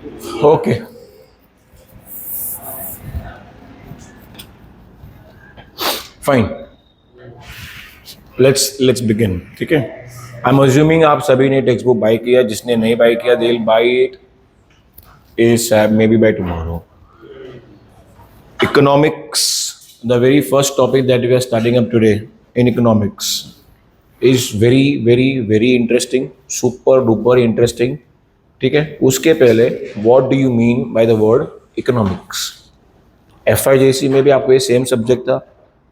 Okay, fine. Let's begin. ठीक है. I'm assuming आप सभी ने टेक्स्ट बुक बाई किया. जिसने नहीं बाई किया, they'll buy it ASAP, maybe by tomorrow. Economics, the very first topic that we are studying up today in economics, is very very very interesting, super duper interesting. ठीक है. उसके पहले what do you mean by the word economics? FYJC में भी आपको ये same subject था.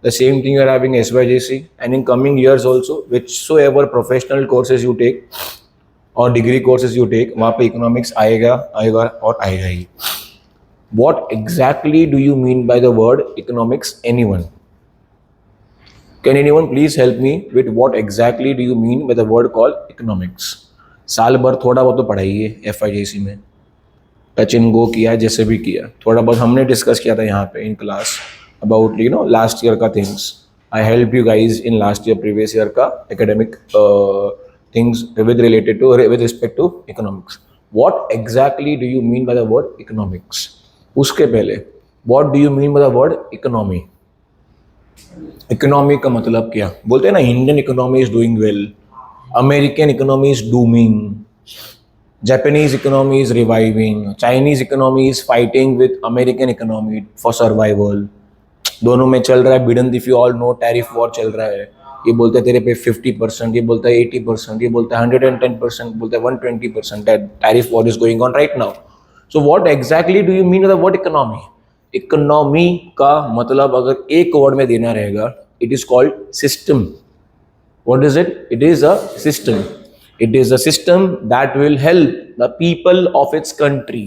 The same thing you are having SYJC, and in coming years also, whichsoever professional courses you take और डिग्री कोर्सेज यू टेक, वहाँ पे economics आएगा आएगा और आएगा ही. What exactly do you mean by the word economics? Anyone? Can anyone please help me with what exactly do you mean by the word called economics? साल भर थोड़ा बहुत तो पढ़ाई है FIJC में, टच इन गो किया, जैसे भी किया, थोड़ा बहुत हमने डिस्कस किया था यहाँ पे in class about last year का things. I help you guys in last year previous year का academic things with respect to economics. What exactly do you mean by the word economics? उसके पहले what do you mean by the word economy? Economy का मतलब क्या बोलते हैं ना. Indian economy is doing well, American economy is dooming, Japanese economy is reviving, Chinese economy is fighting with American economy for survival. दोनों में चल रहा है भिड़ंत. If you all know, tariff war चल रहा है. ये बोलता है तेरे पे 50%, ये बोलता है 80%, ये बोलता है 110%, बोलता है 120%. Tariff war is going on right now. So what exactly do you mean the word economy? Economy का मतलब अगर एक वर्ड में देना रहेगा, it is called system. What is it? It is a system. It is a system that will help the people of its country,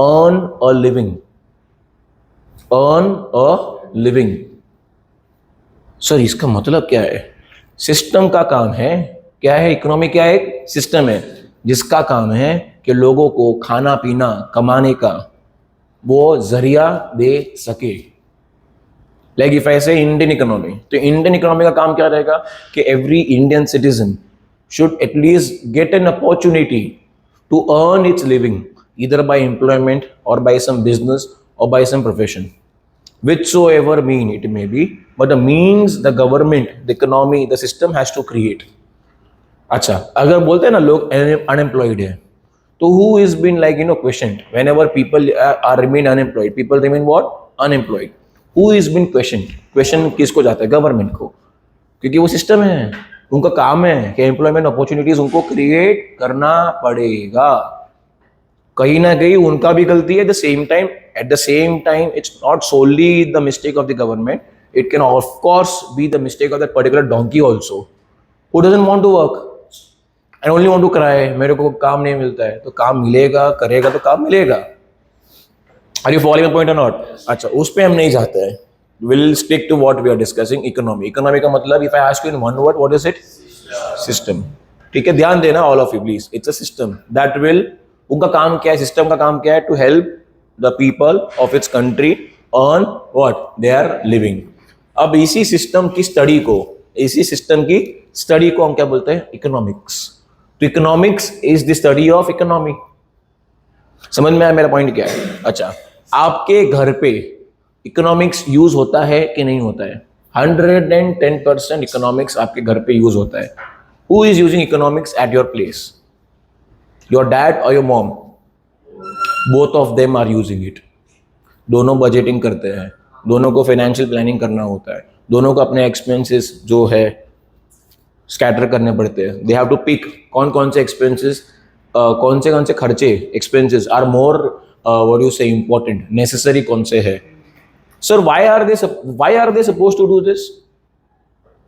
earn a living. Sir इसका मतलब क्या है? सिस्टम का काम है. क्या है इकोनॉमी? क्या है? सिस्टम है जिसका काम है कि लोगों को खाना पीना कमाने का वो जरिया दे सके. Like if I say Indian economy, तो इंडियन इकोनॉमी का काम क्या रहेगा कि every Indian citizen should at least get an opportunity to earn its living, either by employment और बाय सम बिजनेस और by some profession, whichsoever mean it may be, but the means the government, the economy, the system has to create. अच्छा, अगर बोलते हैं ना लोग unemployed है, तो who is been questioned whenever people are remain unemployed, people remain what? Unemployed. Who is been questioned? Question किसको जाता है? गवर्नमेंट को, क्योंकि वो सिस्टम है. उनका काम है कि एम्प्लॉयमेंट अपॉर्चुनिटीज उनको क्रिएट करना पड़ेगा. कहीं ना कहीं उनका भी गलती है. At the same time, it's not solely the mistake of the government. It can of course be the mistake of that particular donkey also, who doesn't want to work and only want to cry. मेरे को काम नहीं मिलता है. तो काम मिलेगा, करेगा तो काम मिलेगा. Are you following the point or not? अच्छा, उस पे हम नहीं जाते हैं. We'll stick to what we are discussing, economy. Economy का मतलब, if I ask you in one word, what is it? System. ठीक है, ध्यान देना all of you please. It's a system that will, उनका काम क्या है? सिस्टम का काम क्या है? To help the people of its country earn what? Their living. अब इसी सिस्टम की स्टडी को हम क्या बोलते हैं? इकोनॉमिक्स. तो economics is the study of economy. समझ में आया मेरा पॉइंट क्या है? अच्छा, आपके घर पे इकोनॉमिक्स यूज होता है कि नहीं होता है? 110% इकोनॉमिक्स आपके घर पे यूज होता है. Who is using economics at your place? Your dad और your mom? Both of them are using it. दोनों बजटिंग करते हैं, दोनों को फाइनेंशियल प्लानिंग करना होता है, दोनों को अपने एक्सपेंसेस जो है स्कैटर करने पड़ते हैं. दे हैव टू पिक कौन कौन से एक्सपेंसेस, कौन से खर्चे, expenses are more what you say important, necessary कौन से है. Sir why are they supposed to do this?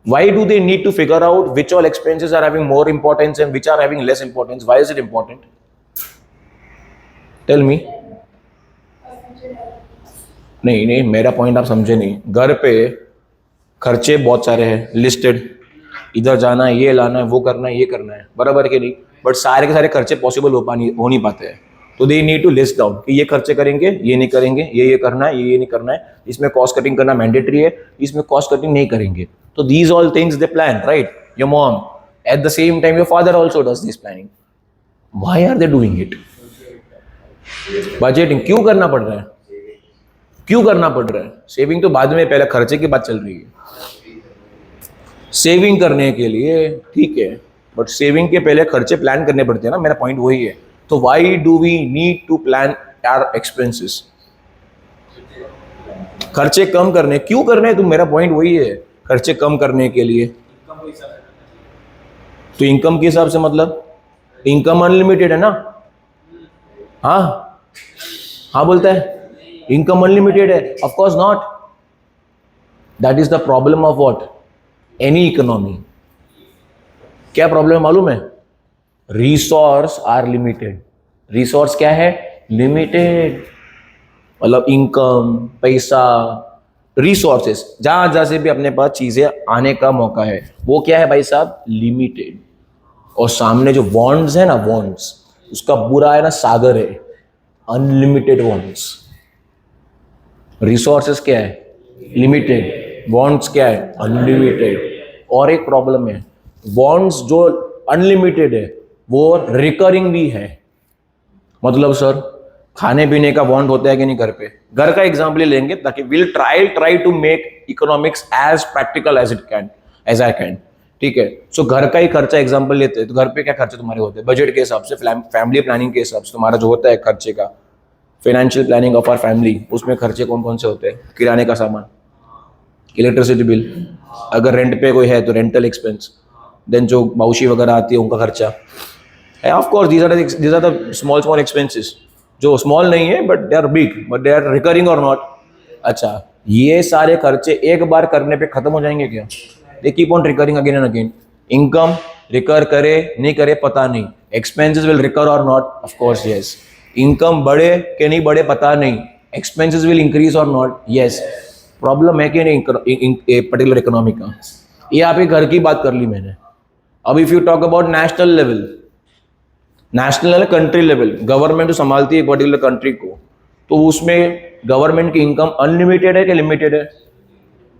Why do they need to figure out which all expenses are having more importance and which are having less importance? Why is it important? Tell me. नहीं, मेरा point आप समझे नहीं. घर पे खर्चे बहुत सारे हैं लिस्टेड. इधर जाना है, ये लाना है, वो करना है, ये करना है, बराबर के नहीं? बट सारे के सारे खर्चे पॉसिबल हो नहीं पाते हैं. तो they need to list down कि ये खर्चे करेंगे, ये नहीं करेंगे, ये करना है, ये नहीं करना है, इसमें कॉस्ट कटिंग करना मैंडेटरी है, इसमें कॉस्ट कटिंग नहीं करेंगे. तो these all things they plan, right? Your mom, at the same time your father also does this planning. Why are they doing it? Budgeting क्यों करना पड़ रहा है? क्यों करना पड़ रहा है? सेविंग तो बाद में, पहले खर्चे की बात चल रही है। सेविंग करने के लिए ठीक है, बट सेविंग के पहले खर्चे प्लान करने पड़ते हैं ना, मेरा पॉइंट वही है। तो why do we need to plan our expenses? खर्चे कम करने क्यों करने हैं? तो मेरा पॉइंट वही है, खर्चे कम करने के लिए। तो इनकम के हिसाब से मतलब इनकम अनलिमिटेड है ना? हाँ हाँ बोलता है इनकम अनलिमिटेड है? Of course not. That is the problem of what? Any economy. क्या प्रॉब्लम है मालूम है? Resource are limited. रिसोर्स क्या है? लिमिटेड। मतलब इनकम, पैसा, रिसोर्सेस, जहां जहां से भी अपने पास चीजें आने का मौका है, वो क्या है भाई साहब? लिमिटेड। और सामने जो बॉन्ड्स है ना, बॉन्ड्स, उसका बुरा है ना, सागर है, अनलिमिटेड बॉन्ड्स। रिसोर्सेस क्या है? लिमिटेड। बॉन्ड्स क्या है? अनलिमिटेड। और एक प्रॉब्लम है, बॉन्ड्स जो अनलिमिटेड है वो रिकरिंग भी है। मतलब सर, खाने पीने का बॉन्ड होता है कि नहीं घर पे? घर का एग्जाम्पल लेंगे ताकि will try to make economics as practical as I can. ठीक है, सो घर का ही खर्चा एग्जाम्पल लेते हैं। तो घर पे क्या खर्चे तुम्हारे होते हैं? बजट के हिसाब से, फैमिली प्लानिंग के हिसाब से तुम्हारा जो होता है खर्चे का, financial planning of our family, उसमें खर्चे कौन कौन से होते हैं? किराने का सामान, इलेक्ट्रिसिटी बिल, अगर रेंट पे कोई है तो रेंटल एक्सपेंस, देन जो मौसी वगैरह आती है उनका खर्चा है। Of course these are the small expenses, जो स्मॉल नहीं है but they are big, but they are recurring और नॉट। अच्छा, ये सारे खर्चे एक बार करने पे खत्म हो जाएंगे क्या? They keep on recurring again and again. Income recur करे नहीं करे पता नहीं, एक्सपेंसेस विल रिकर और not? Of course yes. Income बढ़े कि नहीं बढ़े पता नहीं, एक्सपेंसेस विल इंक्रीज और नॉट? यस। प्रॉब्लम है कि नहीं पर्टिकुलर इकोनॉमी का? ये आप घर की बात कर ली मैंने। अब if you talk about national level, national country level, government जो संभालती है पर्टिकुलर कंट्री को, तो उसमें गवर्नमेंट की इनकम अनलिमिटेड है कि लिमिटेड है?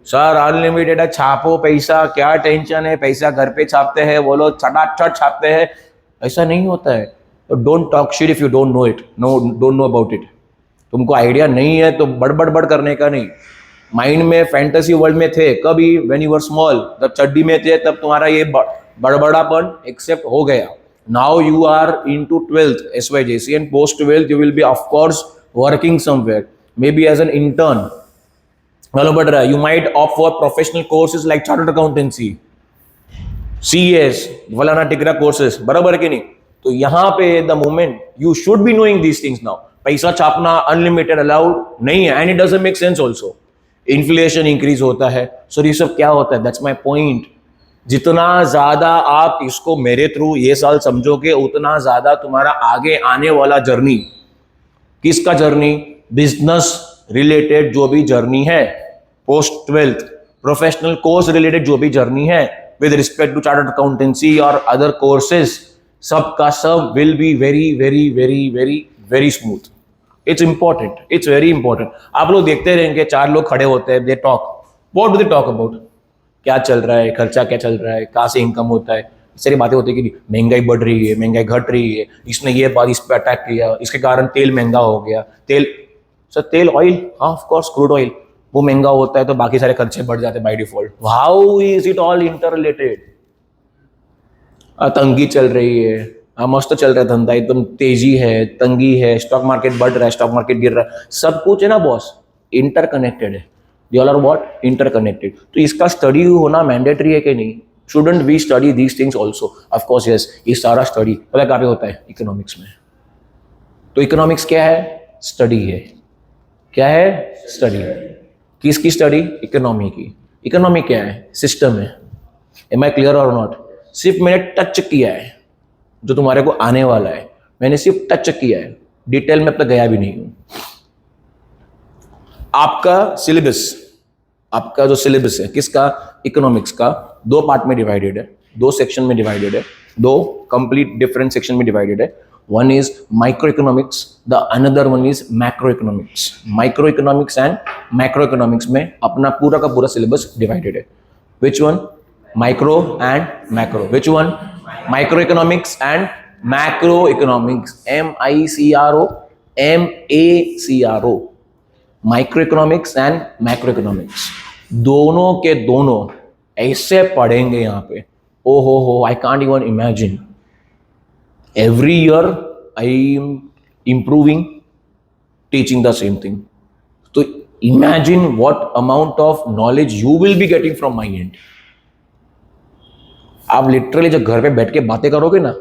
सर अनलिमिटेड है, छापो पैसा, क्या टेंशन है, पैसा घर पे छापते हैं वो लोग, छटाछट छापते हैं। ऐसा नहीं होता है। तो don't talk shit if you don't know it, don't know about it. तुमको आइडिया नहीं है तो बड़ करने का नहीं। माइंड में फैंटेसी वर्ल्ड में थे कभी, व्हेन यू वर स्मॉल, तब चड्डी में थे, तब तुम्हारा ये बड़बड़ापन एक्सेप्ट हो गया। Now you are into 12th SYJC, and post 12th you will be of course working somewhere, maybe as an intern. मालूम पड़ रहा है? You might opt for professional courses like chartered accountancy, CES, फलाना Tikra courses, बराबर कि नहीं? तो यहाँ पे the moment you should be knowing these things now. पैसा छापना अनलिमिटेड अलाउड नहीं है, and it doesn't make sense also. Inflation increase होता है, सो ये सब क्या होता है? That's my point. जितना ज्यादा आप इसको मेरे थ्रू ये साल समझोगे, उतना ज्यादा तुम्हारा आगे आने वाला जर्नी, किसका जर्नी? बिजनेस रिलेटेड जो भी जर्नी है, post 12th professional course related जो भी जर्नी है, with respect to chartered accountancy और अदर कोर्सेज, सबका सब will be very very very very very smooth. It's important, it's very important. आप लोग देखते रहेंगे, 4 लोग खड़े होते हैं, they talk, what do they talk about? क्या चल रहा है, खर्चा क्या चल रहा है, कहाँ से इनकम होता है, इस सारी बातें होती है कि महंगाई बढ़ रही है, महंगाई घट रही है, इसने ये बात इस पर अटैक किया, इसके कारण तेल महंगा हो गया। तेल, सर तेल, ऑयल, हाँ ऑफ कोर्स क्रूड ऑयल, वो महंगा होता है तो बाकी सारे खर्चे बढ़ जाते हैं by default. How is it all inter related? तंगी चल रही है, मस्त चल रहा है धंधा, एकदम तेजी है, तंगी है, स्टॉक मार्केट बढ़ रहा है, स्टॉक मार्केट गिर रहा है, सब कुछ है ना बॉस, इंटरकनेक्टेड है। They all are what? Interconnected. तो इसका स्टडी होना मैंडेटरी है कि नहीं? Shouldn't we study these things also? Of course yes. ये सारा स्टडी पता कहाँ पे होता है? इकोनॉमिक्स में। तो इकोनॉमिक्स क्या है? स्टडी है। क्या है? स्टडी। किसकी स्टडी? इकोनॉमी की। इकोनॉमी क्या है? सिस्टम है। Am I clear or not? सिर्फ मैंने टच किया है जो तुम्हारे को आने वाला है, मैंने सिर्फ टच किया है, डिटेल में अब तक गया भी नहीं हूं। आपका सिलेबस, आपका जो सिलेबस है किसका? इकोनॉमिक्स का, 2 पार्ट में डिवाइडेड है, 2 सेक्शन में डिवाइडेड है, 2 कंप्लीट डिफरेंट सेक्शन में डिवाइडेड है। One is micro economics, the another one is macro economics. Micro economics and macro economics में अपना पूरा का पूरा सिलेबस डिवाइडेड है। Which one? Micro and macro. Which one? Micro economics and macro economics, MICRO, micro economics and macro economics, दोनों के दोनों ऐसे पढ़ेंगे यहाँ पे, ओ हो, I can't even imagine. Every year I am improving, teaching the same thing. तो imagine what amount of knowledge you will be getting from my end. आप लिटरली जब घर पे बैठ के बातें करोगे ना,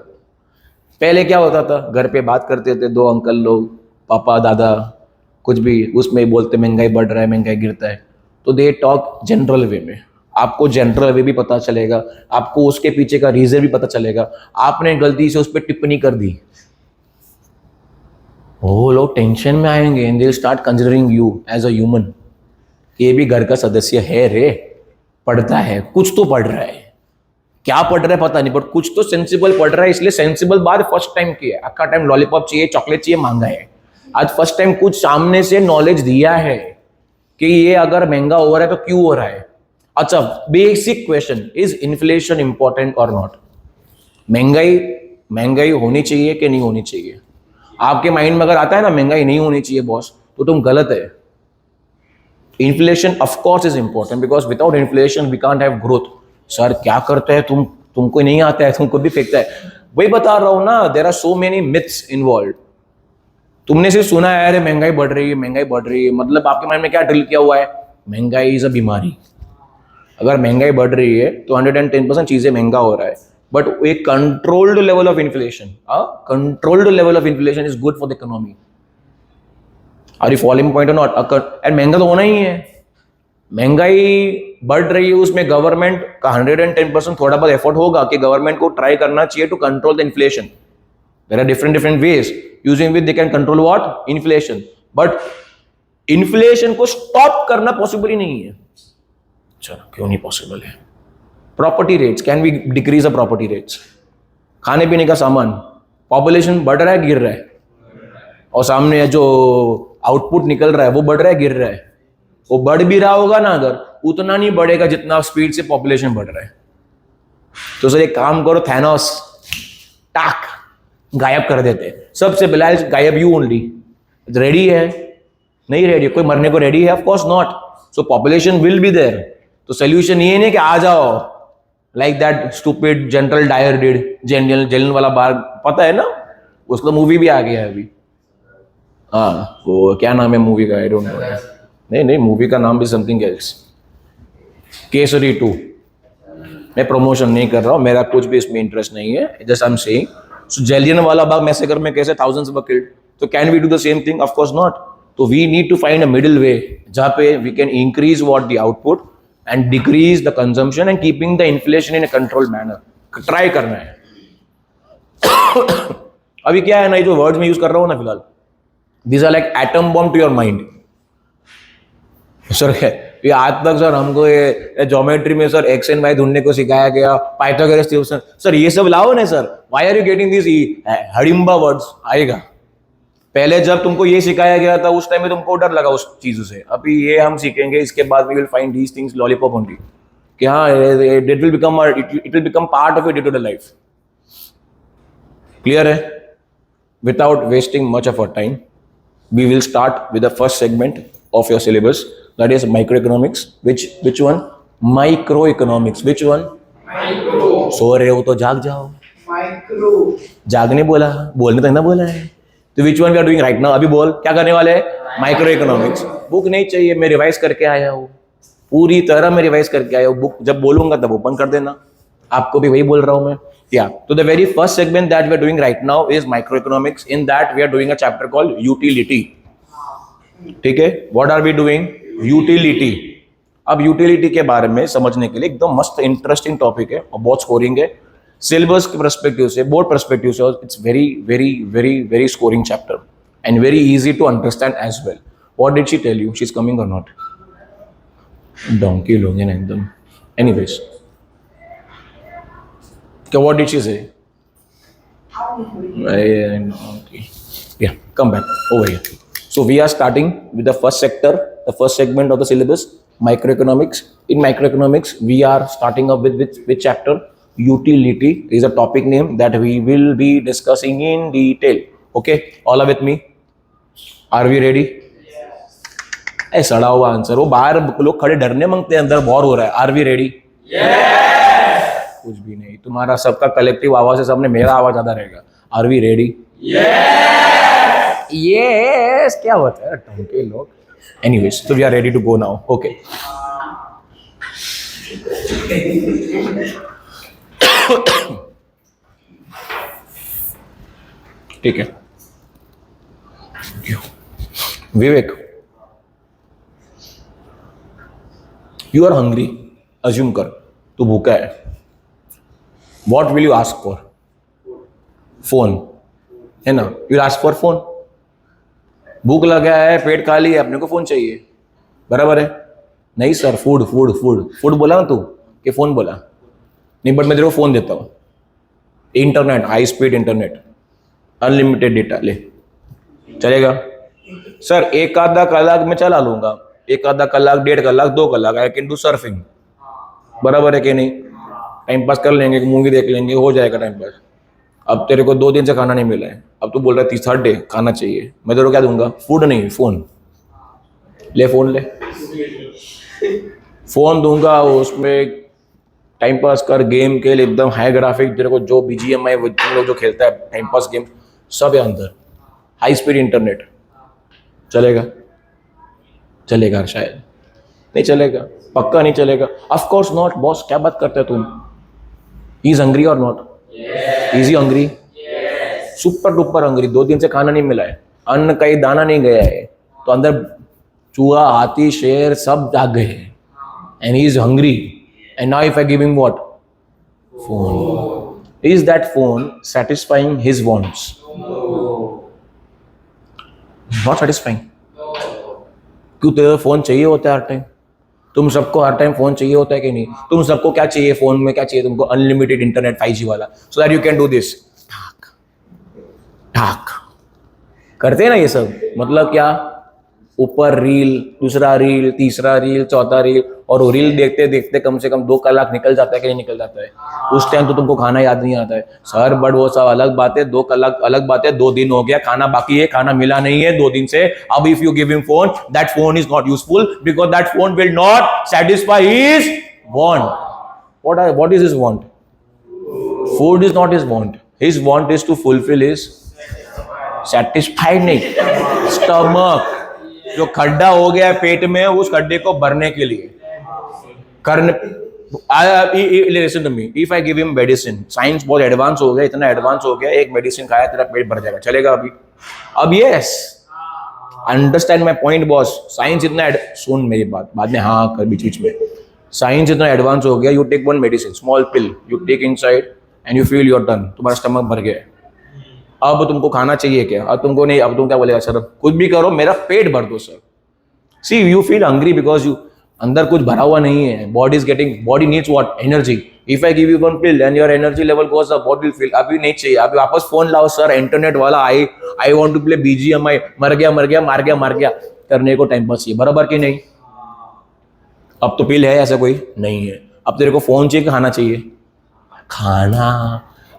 पहले क्या होता था, घर पे बात करते थे दो अंकल लोग, पापा दादा, कुछ भी, उसमें बोलते महंगाई बढ़ रहा है, महंगाई गिरता है, तो दे टॉक जनरल वे में. आपको जनरल वे भी पता चलेगा, आपको उसके पीछे का रीजन भी पता चलेगा. आपने गलती से उस पर टिप्पणी कर दी, वो लोग टेंशन में आएंगे and they will start considering you as a human. ये भी घर का सदस्य है रे, पढ़ता है, कुछ तो पढ़ रहा है, क्या पढ़ रहा है पता नहीं, बट कुछ तो सेंसिबल पढ़ रहा है. इसलिए सेंसिबल बात फर्स्ट टाइम की है. अक्का टाइम लॉलीपॉप चाहिए, चॉकलेट चाहिए, मांगा है. आज फर्स्ट टाइम कुछ सामने से नॉलेज दिया है कि ये अगर महंगा हो रहा है तो क्यों हो रहा है. अच्छा, basic question, is inflation important और नॉट. महंगाई होनी चाहिए कि नहीं होनी चाहिए. आपके माइंड में अगर आता है ना महंगाई नहीं होनी चाहिए बॉस, तो तुम गलत है. Inflation of course is important, because without inflation we can't have growth. Sir क्या करते हैं तुमको नहीं आता है, तुमको भी फेंकता है. वही बता रहा हूं ना, there are so many myths involve. तुमने सिर्फ सुना है अरे महंगाई बढ़ रही है, महंगाई बढ़ रही है, मतलब आपके माइंड में क्या ड्रिल किया हुआ है, महंगाई इज अ बीमारी. अगर महंगाई बढ़ रही है तो 110% चीजें महंगा हो रहा है, बट एक controlled level of inflation, controlled level of inflation is good for the economy. Are you following point और नॉट. एंड महंगा तो होना ही है. महंगाई बढ़ रही है, उसमें गवर्नमेंट का 110% थोड़ा बहुत एफर्ट होगा कि गवर्नमेंट को ट्राई करना चाहिए to control the inflation. There are different ways using which they can control what, inflation. But inflation को स्टॉप करना पॉसिबल ही नहीं है. चलो क्यों नहीं पॉसिबल है. Property rates, can we decrease the property rates. खाने पीने का सामान, पॉपुलेशन बढ़ रहा है गिर रहा है, और सामने जो आउटपुट निकल रहा है वो बढ़ रहा है गिर रहा है. वो बढ़ भी रहा होगा ना, अगर उतना नहीं बढ़ेगा जितना स्पीड से पॉपुलेशन बढ़ रहा है. तो सर एक काम करो, थैनोस टाक गायब कर देते, सबसे पहले गायब यू ओनली. रेडी है नहीं रेडी, कोई मरने को रेडी है, of course not. So population will be there. तो सोल्यूशन ये नहीं कि आ जाओ like that stupid general Dyer did, Jallianwala बार, पता है ना उसका मूवी भी आ गया है अभी. हाँ वो क्या नाम है मूवी का, आई डोंट नो. नहीं मूवी का नाम भी समथिंग एल्स. केसरी 2. मैं प्रमोशन नहीं कर रहा हूँ, मेरा कुछ भी इसमें इंटरेस्ट नहीं है, just I am saying. So Jallianwala Bagh massacre में कैसे थाउजेंड्स वर किल्ड, तो can we do the same thing? Of course not. तो we need to find a middle way जहाँ पे we can increase what the output and decrease the consumption and keeping the inflation in a controlled manner. Try करना है. अभी क्या है ना, ये जो वर्ड्स में यूज कर रहा हूँ ना फिलहाल, these are like atom bomb to your mind. Sir ये आज तक सर हमको ये ज्योमेट्री में सर एक्स एंड वाई ढूंढने को सिखाया गया, पाइथागोरस थ्योरम, सर ये सब लाओ ना sir. Why are you getting this Hidimba words. आएगा, पहले जब तुमको ये सिखाया गया था उस टाइम में तुमको डर लगा उस चीजों से. अभी ये हम सीखेंगे, इसके बाद we will find these things lollipop only, कि हाँ it will become part of your day to day life. Clear है? Without wasting much of our time, we will start with the first segment of your syllabus, that is microeconomics. Which one? Microeconomics. Which one? Micro. सो रहे हो तो जाग जाओ. Micro. जागने बोला, बोलने तक ना बोला है. तो which one we are doing right now? अभी बोल क्या करने वाले हैं? Microeconomics. बुक नहीं चाहिए, मैं रिवाइज करके आया हूँ, पूरी तरह मैं रिवाइज करके आया हूँ. बुक जब बोलूंगा तब ओपन कर देना. आपको भी वही बोल रहा हूँ मैं. Yeah. So the very first segment that we are doing right now is microeconomics. In that we are doing a chapter called utility. ठीक है? What are we doing? Utility. अब utility के बारे में समझने के लिए एकदम मस्त इंटरेस्टिंग टॉपिक है और बहुत स्कोरिंग है. सिलेबस के पर्सपेक्टिव से, बोर्ड पर्सपेक्टिव से, it's very very very very scoring chapter and very easy to understand as well. What did she tell you? She's coming or not? Donkey लोग हैं एकदम. Anyways. Okay, what did she say? Yeah, come back over here. So we are starting with the first sector, the first segment of the syllabus, microeconomics. In microeconomics, we are starting up with which chapter? Utility is a topic name that we will be discussing in detail. Okay, all are with me? Are we ready? ए सड़ा हुआ answer, वो बाहर लोग खड़े डरने मांगते हैं, अंदर बोर हो रहा है. Are we ready? कुछ भी नहीं, तुम्हारा सबका कलेक्टिव आवाज है, सबने मेरा आवाज ज्यादा रहेगा. Are we ready? यस. क्या होता है टंके लोग. Anyways, so we are ready to go now. Okay. ठीक है. विवेक, यू आर हंग्री. अज्यूम कर तू भूखा है. What will you ask for? Phone है ना. You ask for phone. भूख लगा है, पेट खाली है, अपने को फोन चाहिए. बराबर है? नहीं sir, food food food food बोला ना तू कि फोन बोला? नहीं, बट मैं तेरे को फोन देता हूँ. Internet, high speed internet, unlimited data ले. चलेगा? सर एक आधा कलाक में चला लूंगा. एक आधा कलाक, 1.5 कलाक, 2 कलाक आई कैन डू सर्फिंग. बराबर है कि नहीं? टाइम पास कर लेंगे, मूवी देख लेंगे, हो जाएगा टाइम पास. अब तेरे को 2 दिन से खाना नहीं मिला है, अब तू बोल रहा है 3rd डे खाना चाहिए. मैं तेरे को क्या दूंगा? फूड नहीं, फोन ले. फोन ले, फोन दूंगा. उसमें टाइम पास कर, गेम खेल, एकदम हाई ग्राफिक. तेरे को जो BGMI लोग जो खेलता है टाइम पास गेम, सब है अंदर. High speed internet. चलेगा? चलेगा शायद. नहीं चलेगा, पक्का नहीं चलेगा. Of course not boss. क्या बात करते हो तुम? ही इज हंग्री और not? Is he hungry? Super duper hungry. 2 दिन से खाना नहीं मिला है, अन्न का ही दाना नहीं गया है, तो अंदर चूहा, हाथी, शेर सब जाग गए हैं. And he is hungry. And now if I give him what? Phone. Is that phone satisfying his wants? Not satisfying. क्यों तेरे फोन चाहिए होता है हर टाइम? तुम सबको हर टाइम फोन चाहिए होता है कि नहीं? तुम सबको क्या चाहिए फोन में? क्या चाहिए तुमको? अनलिमिटेड इंटरनेट, 5G वाला, so that you can do this. ठाक ठाक करते हैं ना ये सब. मतलब क्या? ऊपर रील, दूसरा रील, तीसरा रील, चौथा रील, और वो रील देखते देखते कम से कम 2 कलाक निकल जाता है कि नहीं निकल जाता है? उस टाइम तो तुमको खाना याद नहीं आता है. सर बट वो सब अलग बात है. 2 कलाक अलग बात है. 2 दिन हो गया, खाना बाकी है, खाना मिला नहीं है 2 दिन से. अब if you give him phone, that phone is not useful because that phone will not satisfy his want. What is his want? Food is not his want. His want is to fulfill his satisfied नहीं, stomach. जो खड्डा हो गया पेट में, उस खड्डे को भरने के लिए करने. Listen to me. If I give him medicine, science बहुत एडवांस हो गया, इतना एडवांस हो गया, एक मेडिसिन खाया तेरा पेट भर जाएगा. चलेगा अभी? अब yes, understand my point boss. Science इतना सुन मेरी बात, बाद में हाँ कर बीच बीच में. साइंस इतना एडवांस हो गया, you take 1 medicine, small pill, you take inside and you feel you're done. तुम्हारा स्टमक भर गया. अब तुमको खाना चाहिए क्या? अब तुमको नहीं. अब तुम क्या बोलेगा? सर कुछ भी करो, मेरा पेट भर दो sir. See you feel hungry because you अंदर कुछ भरा हुआ नहीं है. Body needs what? Energy. If I give you 1 pill and your energy level goes up, what will feel? अभी नहीं चाहिए. अभी वापस फोन लाओ सर, इंटरनेट वाला. I want to play BGMI. मर गया करने को टाइम पास चाहिए. बराबर कि नहीं? अब तो पिल है ऐसा कोई नहीं है. अब तेरे को फोन चाहिए, खाना चाहिए.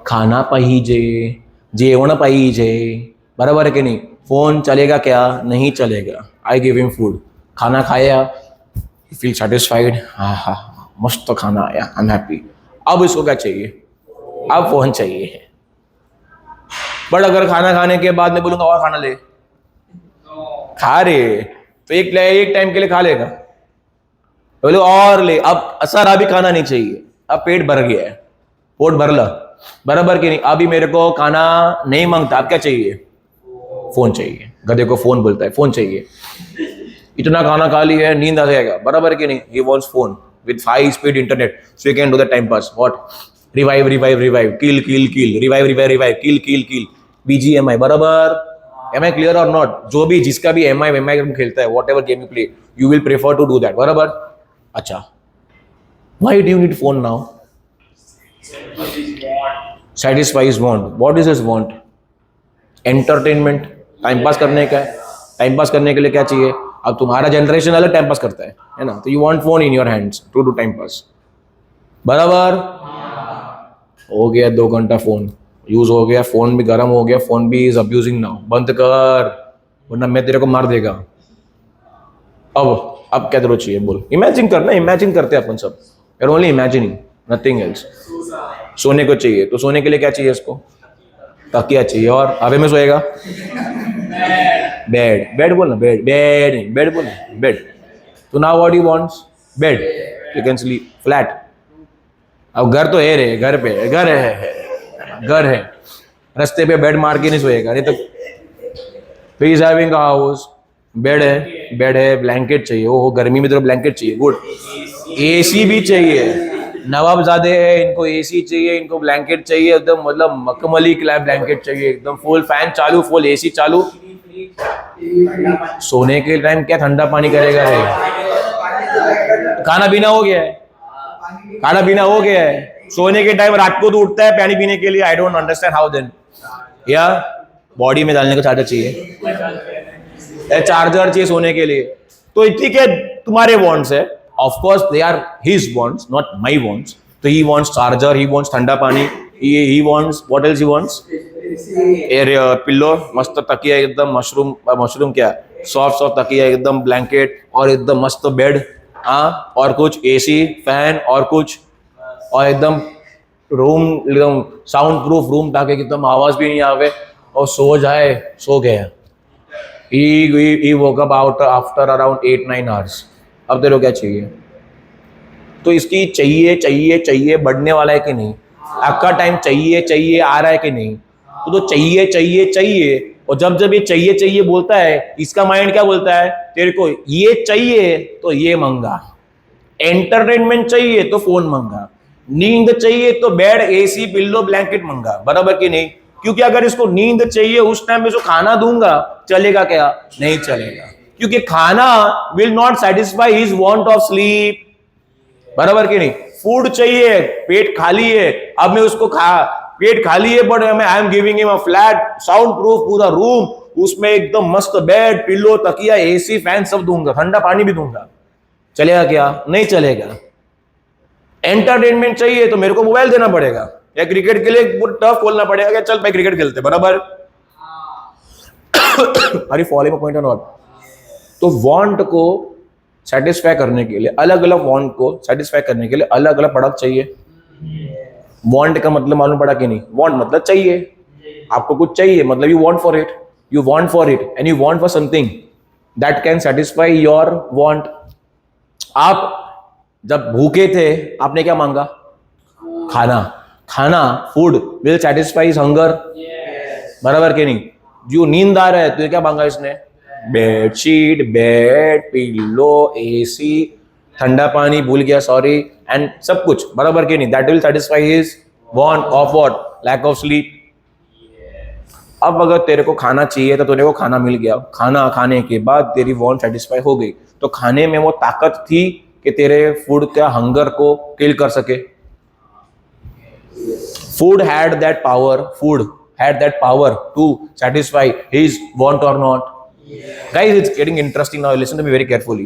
खाना पाहिजे, जेवण पाहिजे. बराबर है कि नहीं? फोन चलेगा क्या? नहीं चलेगा. आई गिव हिम फूड, खाना खाया, फील सेटिस्फाइड. हाँ, मस्त खाना आया, आई एम हैप्पी. अब इसको क्या चाहिए? अब फोन चाहिए. बट अगर खाना खाने के बाद मैं बोलूंगा और खाना ले, खा रहे तो एक टाइम के लिए खा लेगा. बोलो और ले. अब सर अभी खाना नहीं चाहिए, अब पेट भर गया है, पोट भर ला. बराबर कि नहीं? अभी मेरे को खाना नहीं मांगता, अब क्या चाहिए? फोन चाहिए. गधे को फोन बोलता है, फोन चाहिए. इतना खाना खा लिया है, नींद आ जाएगा. बराबर कि नहीं? He wants phone with high speed internet so you can do the time pass. What? Revive, kill, revive, kill, BGMI. बराबर? Am I clear or not? जो भी जिसका भी MI खेलता है, whatever game you play, you will prefer to do that. बराबर? अच्छा, why do you need phone now? Satisfy his want. What is his want? Entertainment. Time pass करने का है. टाइम पास करने के लिए क्या चाहिए? अब तुम्हारा जनरेशन अलग टाइम पास करता है ना? तो you want phone in your hands to do time pass. बराबर? हो गया 2 घंटा फोन यूज हो गया, फोन भी गर्म हो गया, फोन भी इज अब्यूजिंग नाउ, बंद कर वरना मैं तेरे को मार देगा। अब क्या तेरे को चाहिए बोल, इमेजिन करना, इमेजिन करते हैं अपन सब, you're only imagining, nothing else. सोने को चाहिए तो सोने के लिए क्या चाहिए इसको, तकिया चाहिए, और हवे में सोएगा, बेड, बेड बोलना, बेड, बेड नहीं, बेड बोलना, बेड। तो now what you wants, bed, you can sleep flat. अब घर तो है रे, घर पे घर है, घर है, रास्ते पे बेड मार के नहीं सोएगा, नहीं तो he is having a house, bed है, बेड है, ब्लैंकेट चाहिए, वो गर्मी में तो ब्लैंकेट चाहिए, गुड, एसी भी चाहिए, नवाबजादे है इनको एसी चाहिए, इनको ब्लैंकेट चाहिए एकदम, मतलब मखमली क्लैब ब्लैंकेट चाहिए एकदम, फुल फैन चालू, फुल एसी चालू। सोने के टाइम क्या ठंडा पानी करेगा रे, खाना पीना हो गया है, खाना पीना हो गया है, सोने के टाइम रात को तो उठता है पानी पीने के लिए, I don't understand how then, या बॉडी में डालने को चार्जर चाहिए, चार्जर चाहिए सोने के लिए, तो ठीक है तुम्हारे वांट्स है, of course they are his wants not my wants, तो he wants charger, he wants ठंडा पानी, he wants what else, he wants pillow, मस्त तकिया एकदम, मशरूम क्या सॉफ्ट सॉफ्ट तकिया एकदम, ब्लैंकेट और एकदम मस्त बेड, हाँ, और कुछ एसी फैन और कुछ, और एकदम रूम एकदम साउंड प्रूफ रूम ताकि एकदम आवाज भी नहीं आवे और सो जाए, सो गया। He woke up out after around 8-9 hours। अब तेरे को क्या चाहिए, तो इसकी चाहिए चाहिए चाहिए बढ़ने वाला है कि नहीं, आपका टाइम चाहिए चाहिए आ रहा है कि नहीं, तो चाहिए चाहिए चाहिए, और जब जब ये चाहिए चाहिए बोलता है, इसका माइंड क्या बोलता है, तेरे को ये चाहिए तो ये मंगा, एंटरटेनमेंट चाहिए तो फोन मंगा, नींद चाहिए तो बेड एसी पिल्लो ब्लैंकेट मंगा, बराबर कि नहीं, क्योंकि अगर इसको नींद चाहिए उस टाइम में जो खाना दूंगा चलेगा क्या, नहीं चलेगा, क्योंकि खाना will not satisfy his want of sleep, बराबर कि नहीं, फूड चाहिए, पेट खाली है, अब मैं उसको पेट खाली है but I am giving him a flat sound proof पूरा रूम, उसमें एकदम मस्त बेड पिल्लो तकिया एसी फैन सब दूंगा, ठंडा पानी भी दूंगा, चलेगा क्या, नहीं चलेगा। एंटरटेनमेंट चाहिए तो मेरे को मोबाइल देना पड़ेगा, या क्रिकेट के लिए टर्फ खोलना पड़ेगा, चल भाई क्रिकेट खेलते, बराबर, अरे फॉलोइंग पॉइंट और नॉट। तो वांट को सेटिस्फाई करने के लिए, अलग अलग वांट को सेटिस्फाई करने के लिए अलग अलग प्रोडक्ट चाहिए। वांट का मतलब मालूम पड़ा कि नहीं, वांट मतलब चाहिए, आपको कुछ चाहिए मतलब you want for it, you want for it and you want for something that can satisfy your want. आप जब भूखे थे आपने क्या मांगा, खाना, खाना food will satisfy his hunger, बराबर के नहीं, जो नींद आ रहा है तो क्या मांगा इसने, बेडशीट, बेड, पिलो, एसी, ठंडा पानी भूल गया सॉरी, एंड सब कुछ, बराबर के नहीं, that will satisfy his want of what, lack of sleep. अब अगर तेरे को खाना चाहिए तो तेरे को खाना मिल गया, खाना खाने के बाद तेरी वांट सेटिस्फाई हो गई, तो खाने में वो ताकत थी कि तेरे फूड का हंगर को किल कर सके। Food had that power to satisfy his want or not. Guys, it's getting interesting now. Listen to me very carefully.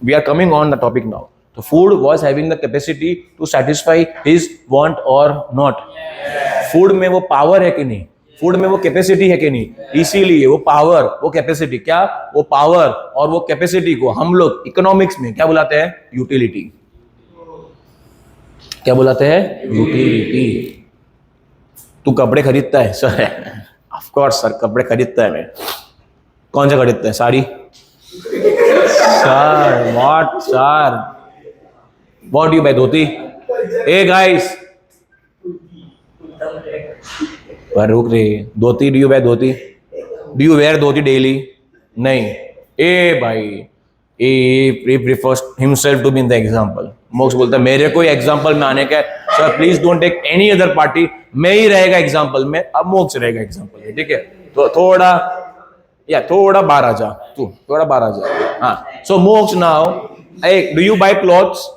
We are coming on the topic now. So food was having the capacity to satisfy his want or not. Food में वो power है कि नहीं, food में वो capacity है कि नहीं, इसीलिए वो पावर, वो कैपेसिटी, क्या वो पावर और वो कैपेसिटी को हम लोग इकोनॉमिक्स में क्या बुलाते हैं, यूटिलिटी। क्या बुलाते हैं, यूटिलिटी। तू कपड़े खरीदता है सर, ऑफ कोर्स सर कपड़े खरीदता है मैं, कौन सा खरीदता है, sari sir, what do you buy, dhoti, ए गाइस रुक रे, dhoti, do you buy dhoti, do you wear dhoti daily, नहीं, ए भाई, he prefers himself to be in the example। मोक्ष बोलता है मेरे कोई एग्जाम्पल में आने का, sir please don't take any other party, मैं ही रहेगा एग्जाम्पल में, अब मोक्ष रहेगा एग्जाम्पल में, ठीक है, तो थोड़ा बाहर आ जा, तू थोड़ा बाहर आ जा, हाँ। So Moksh now, do you buy clothes,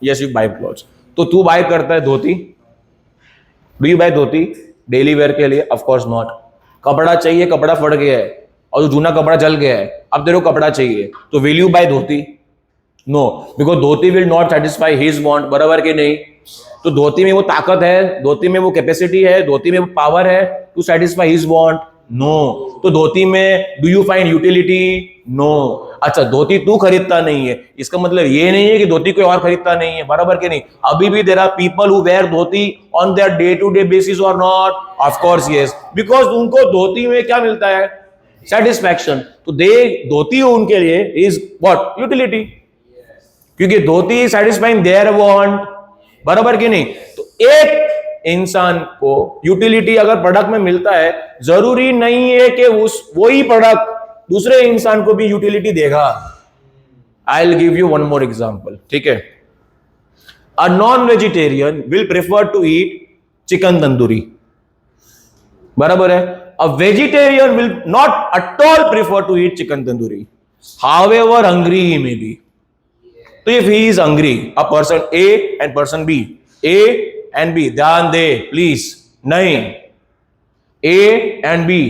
yes you buy clothes, तो तू बाय करता है dhoti, do you buy dhoti daily wear के लिए, ऑफ कोर्स नॉट। कपड़ा चाहिए, कपड़ा फट गया है और जूना कपड़ा जल गया है, अब तेरे को कपड़ा चाहिए, तो will you buy dhoti, no, because dhoti will not satisfy his want, बराबर के नहीं, तो धोती में वो ताकत है, धोती में वो कैपेसिटी है, धोती में वो पावर है to satisfy his want? No. तो धोती में do you find utility? No. अच्छा, धोती तू खरीदता नहीं है, इसका मतलब ये नहीं है कि धोती कोई और खरीदता नहीं है, बराबर के नहीं? अभी भी there are people who wear dhoti on their day to day basis और not? Of course yes, because उनको धोती में क्या मिलता है? सेटिस्फैक्शन। तो दे धोती उनके लिए इज व्हाट? यूटिलिटी, क्योंकि धोती इज देयर वांट, बराबर कि नहीं? तो एक इंसान को यूटिलिटी अगर प्रोडक्ट में मिलता है, जरूरी नहीं है कि वही प्रोडक्ट दूसरे इंसान को भी यूटिलिटी देगा। I will give you one more example, ठीक है? A non vegetarian will prefer to eat chicken tandoori, बराबर है? A vegetarian will not at all prefer to eat chicken tandoori, however hungry he may be. तो if he is hungry, a person A and person B, A and B, ध्यान दे please, नहीं, A and B,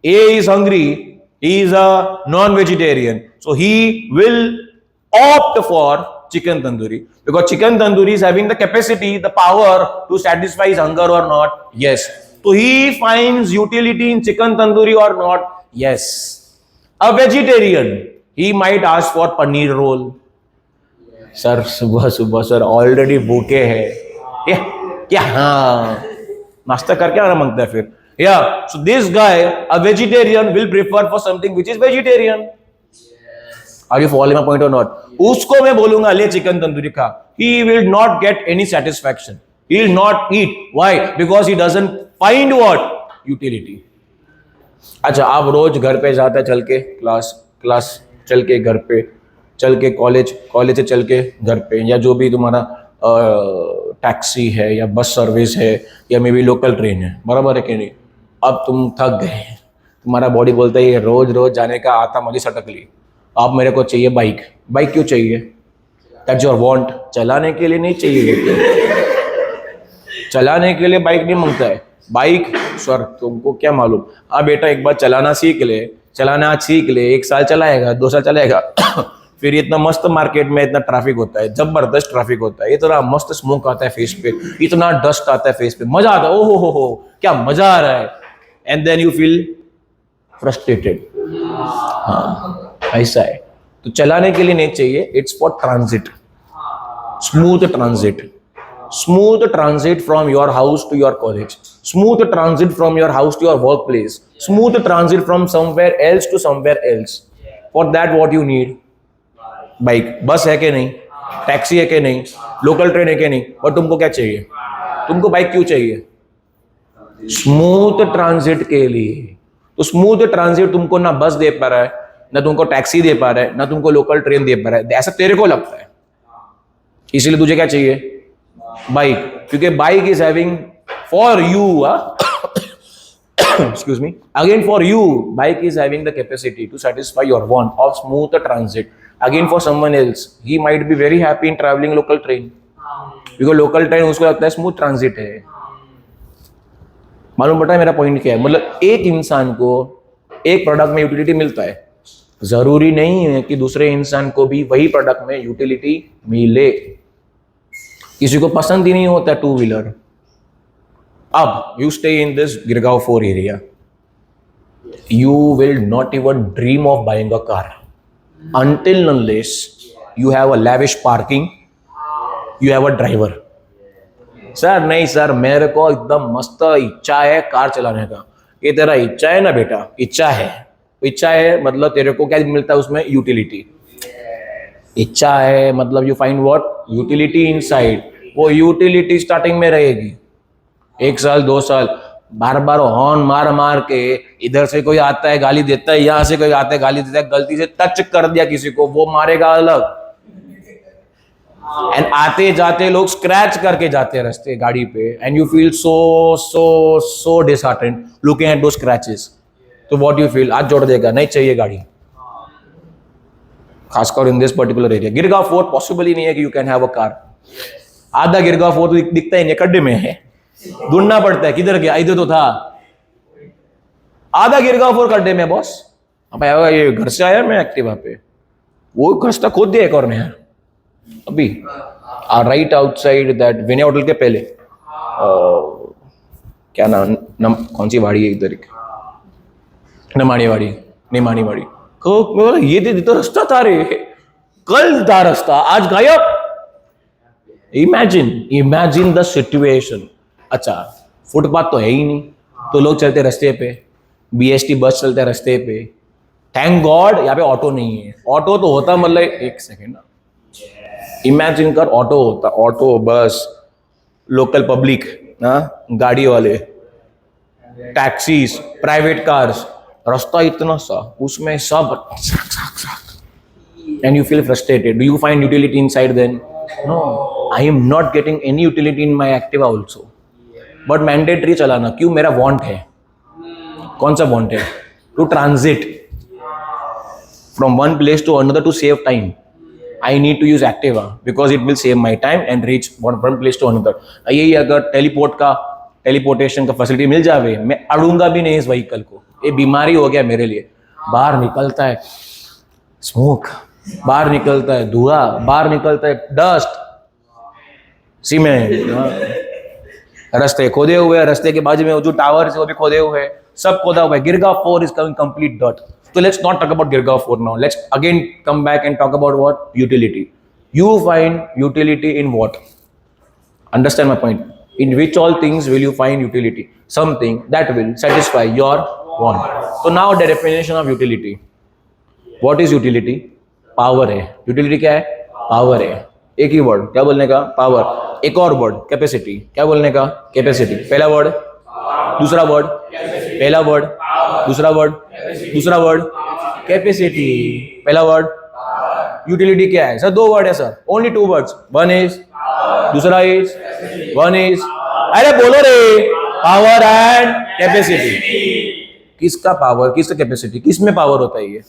A is hungry, he is a non-vegetarian, so he will opt for chicken tandoori, because chicken tandoori is having the capacity, the power to satisfy his hunger or not? Yes. So he finds utility in chicken tandoori or not? Yes. A vegetarian, he might ask for paneer roll. Sir सुबह सुबह sir already भूखे है, क्या हाँ नाश्ता करके आना मांगता है फिर? Yeah, so this guy, a vegetarian, will prefer for something which is vegetarian. Are you following my point or not? उसको मैं बोलूंगा ले चिकन तंदूरी खा, he will not get any satisfaction. He will not eat. Why? Because he doesn't find what? Utility. अच्छा, आप रोज घर पे जाते हैं चल के, क्लास चल के घर पे, चल के कॉलेज से चल के घर पे, या जो भी तुम्हारा टैक्सी है या बस सर्विस है या मे बी लोकल ट्रेन है, बराबर है कि नहीं? अब तुम थक गए, तुम्हारा बॉडी बोलता है ये रोज रोज जाने का आता मुझे सटक ली, अब मेरे को चाहिए बाइक। बाइक क्यों चाहिए? दैट्स योर वांट, चलाने के लिए नहीं चाहिए। चलाने के लिए बाइक नहीं मांगता है। बाइक सर तुमको क्या मालूम, हाँ बेटा एक बार चलाना सीख ले, चलाना सीख ले, 1 साल चलाएगा, 2 साल चलाएगा फिर इतना मस्त मार्केट में इतना ट्रैफिक होता है, जबरदस्त ट्रैफिक होता है, इतना मस्त स्मोक आता है फेस पे, इतना डस्ट आता है फेस पे, मजा आता है, ओ हो क्या मजा आ रहा है, and then you feel frustrated. हाँ ऐसा है। तो चलाने के लिए नहीं चाहिए, it's for transit, smooth transit, smooth transit from your house to your college, smooth transit from your house to your work place, smooth transit from somewhere else to somewhere else. For that what you need? Bike. बस है कि नहीं, taxi है कि नहीं, local train है कि नहीं, और तुमको क्या चाहिए? तुमको बाइक क्यों चाहिए? स्मूथ ट्रांजिट के लिए। तो स्मूथ ट्रांजिट तुमको ना बस दे पा रहा है, ना तुमको टैक्सी दे पा रहा है, ना तुमको लोकल ट्रेन दे पा रहा है, ऐसा तेरे को लगता है, इसलिए तुझे क्या चाहिए? बाइक। क्योंकि bike is having for you, excuse me, again for you, bike is having the capacity to satisfy your want of smooth transit. Again for someone else, he might be very happy in traveling local train, because local train उसको लगता है smooth transit है। मालूम पड़ा है मेरा point क्या है? मतलब एक इंसान को एक प्रोडक्ट में यूटिलिटी मिलता है, जरूरी नहीं है कि दूसरे इंसान को भी वही प्रोडक्ट में यूटिलिटी मिले। किसी को पसंद ही नहीं होता टू व्हीलर। अब you stay in this Girgaon 4 area, you will not even dream of buying a car until unless you have a lavish parking, you have a driver. Sir नहीं sir, मेरे को एकदम मस्त इच्छा है कार चलाने का। ये तेरा इच्छा है ना बेटा, इच्छा है, इच्छा है मतलब तेरे को क्या मिलता है उसमें? यूटिलिटी। इच्छा है मतलब you find what? Utility inside. वो यूटिलिटी स्टार्टिंग में रहेगी, 1 साल 2 साल, बार बार हॉर्न मार मार के, इधर से कोई आता है गाली देता है, यहां से कोई आता है गाली देता है, गलती से टच कर दिया किसी को, वो मारेगा अलग। एंड आते जाते लोग स्क्रैच करके जाते हैं रास्ते गाड़ी पे, and you feel so disheartened looking at those scratches. तो व्हाट यू फील? आज जोड़ देगा, नहीं चाहिए गाड़ी, खासकर in this particular area. Girgaon 4 possible ही नहीं है कि you can have a car. आधा गिरगांव 4 दिखता ही नहीं, खड्डे में है, ढूंढना पड़ता है, किधर गया, इधर तो था। आधा गिरगांव 4 खड्डे में बॉस। अब ये घर से आया मैं एक्टिवा पे, वो रास्ता खोद दिया एक और ने अभी। Right outside that Vinay hotel के पहले क्या नाम कौन सी वाड़ी है इधर, निमाड़ी वाड़ी को ये तो रास्ता था रे, कल था रास्ता, आज गायब। Imagine the situation. अच्छा, फुटपाथ तो है ही नहीं, तो लोग चलते रास्ते पे, BST बस चलते रास्ते पे। थैंक गॉड यहाँ पे ऑटो नहीं है। ऑटो तो होता, मतलब एक सेकेंड ना, इमेजिन कर, ऑटो होता, ऑटो, बस, लोकल पब्लिक, गाड़ी वाले, टैक्सीज, प्राइवेट कार्स, रास्ता इतना सा, उसमें सब, and you feel frustrated. Do you find utility inside then? No, I am not getting any utility in my Activa also. But mandatory चलाना क्यों? मेरा want है। कौन सा want है? To transit from one place to another to save time. I need to use Activa because it will save my time and reach one place to another. यही अगर teleportation का फैसिलिटी मिल जावे, मैं अड़ूंगा भी नहीं इस व्हीकल को। ये बीमारी हो गया मेरे लिए। बाहर निकलता है स्मोक, बाहर निकलता है धुआं, बाहर निकलता है डस्ट, सीमेंट, रास्ते खोदे हुए हैं, रास्ते के बाजू में जो टावर है वो भी खोदे हुए हैं, सब खोदा हुआ है। Girgaon 4 is coming complete dot. So let's not talk about Girgaon 4 now. Let's again come back and talk about what? Utility. You find utility in what? Understand my point. In which all things will you find utility? Something that will satisfy your want. So now the definition of utility. What is utility? Power है। Utility क्या है? Power है। एक ही word, क्या बोलने का? Power। एक और वर्ड, कैपेसिटी। क्या बोलने का? कैपेसिटी। पहला वर्ड, दूसरा वर्ड, पहला वर्ड, दूसरा वर्ड, दूसरा वर्ड, कैपेसिटी, पहला वर्ड। यूटिलिटी क्या है सर? 2 वर्ड है sir, only 2 words. One is, दूसरा इज, वन इज, अरे बोलो रे, पावर एंड कैपेसिटी। किसका पावर, किसका कैपेसिटी, किस में पावर होता है? ये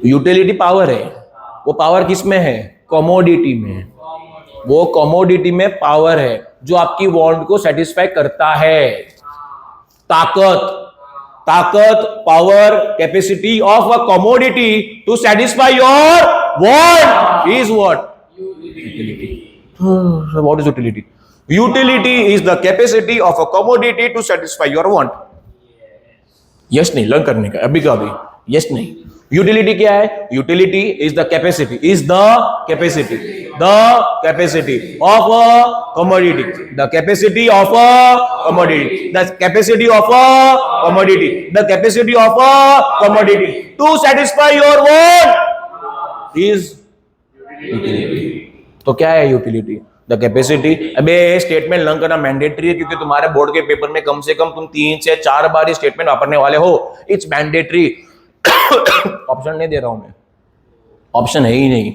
यूटिलिटी पावर है। वो पावर किस में है? कमोडिटी में। वो कमोडिटी में पावर है जो आपकी वांट को सेटिस्फाई करता है। ताकत, power, capacity of a commodity to satisfy your want is what? Utility. What is utility? Utility is the capacity of a commodity to satisfy your want. Yes नहीं, learn करने का अभी का अभी, यस नहीं। यूटिलिटी क्या है? Utility is the capacity, of a commodity, the capacity of a commodity, the capacity of a commodity, the capacity of a commodity to satisfy your want is utility. तो क्या है यूटिलिटी? The capacity. अबे statement learn करना mandatory है, क्योंकि तुम्हारे board के paper में कम से कम तुम 3 से 4 बार ये स्टेटमेंट वापरने वाले हो। It's mandatory. ऑप्शन नहीं दे रहा हूं मैं, ऑप्शन है ही नहीं,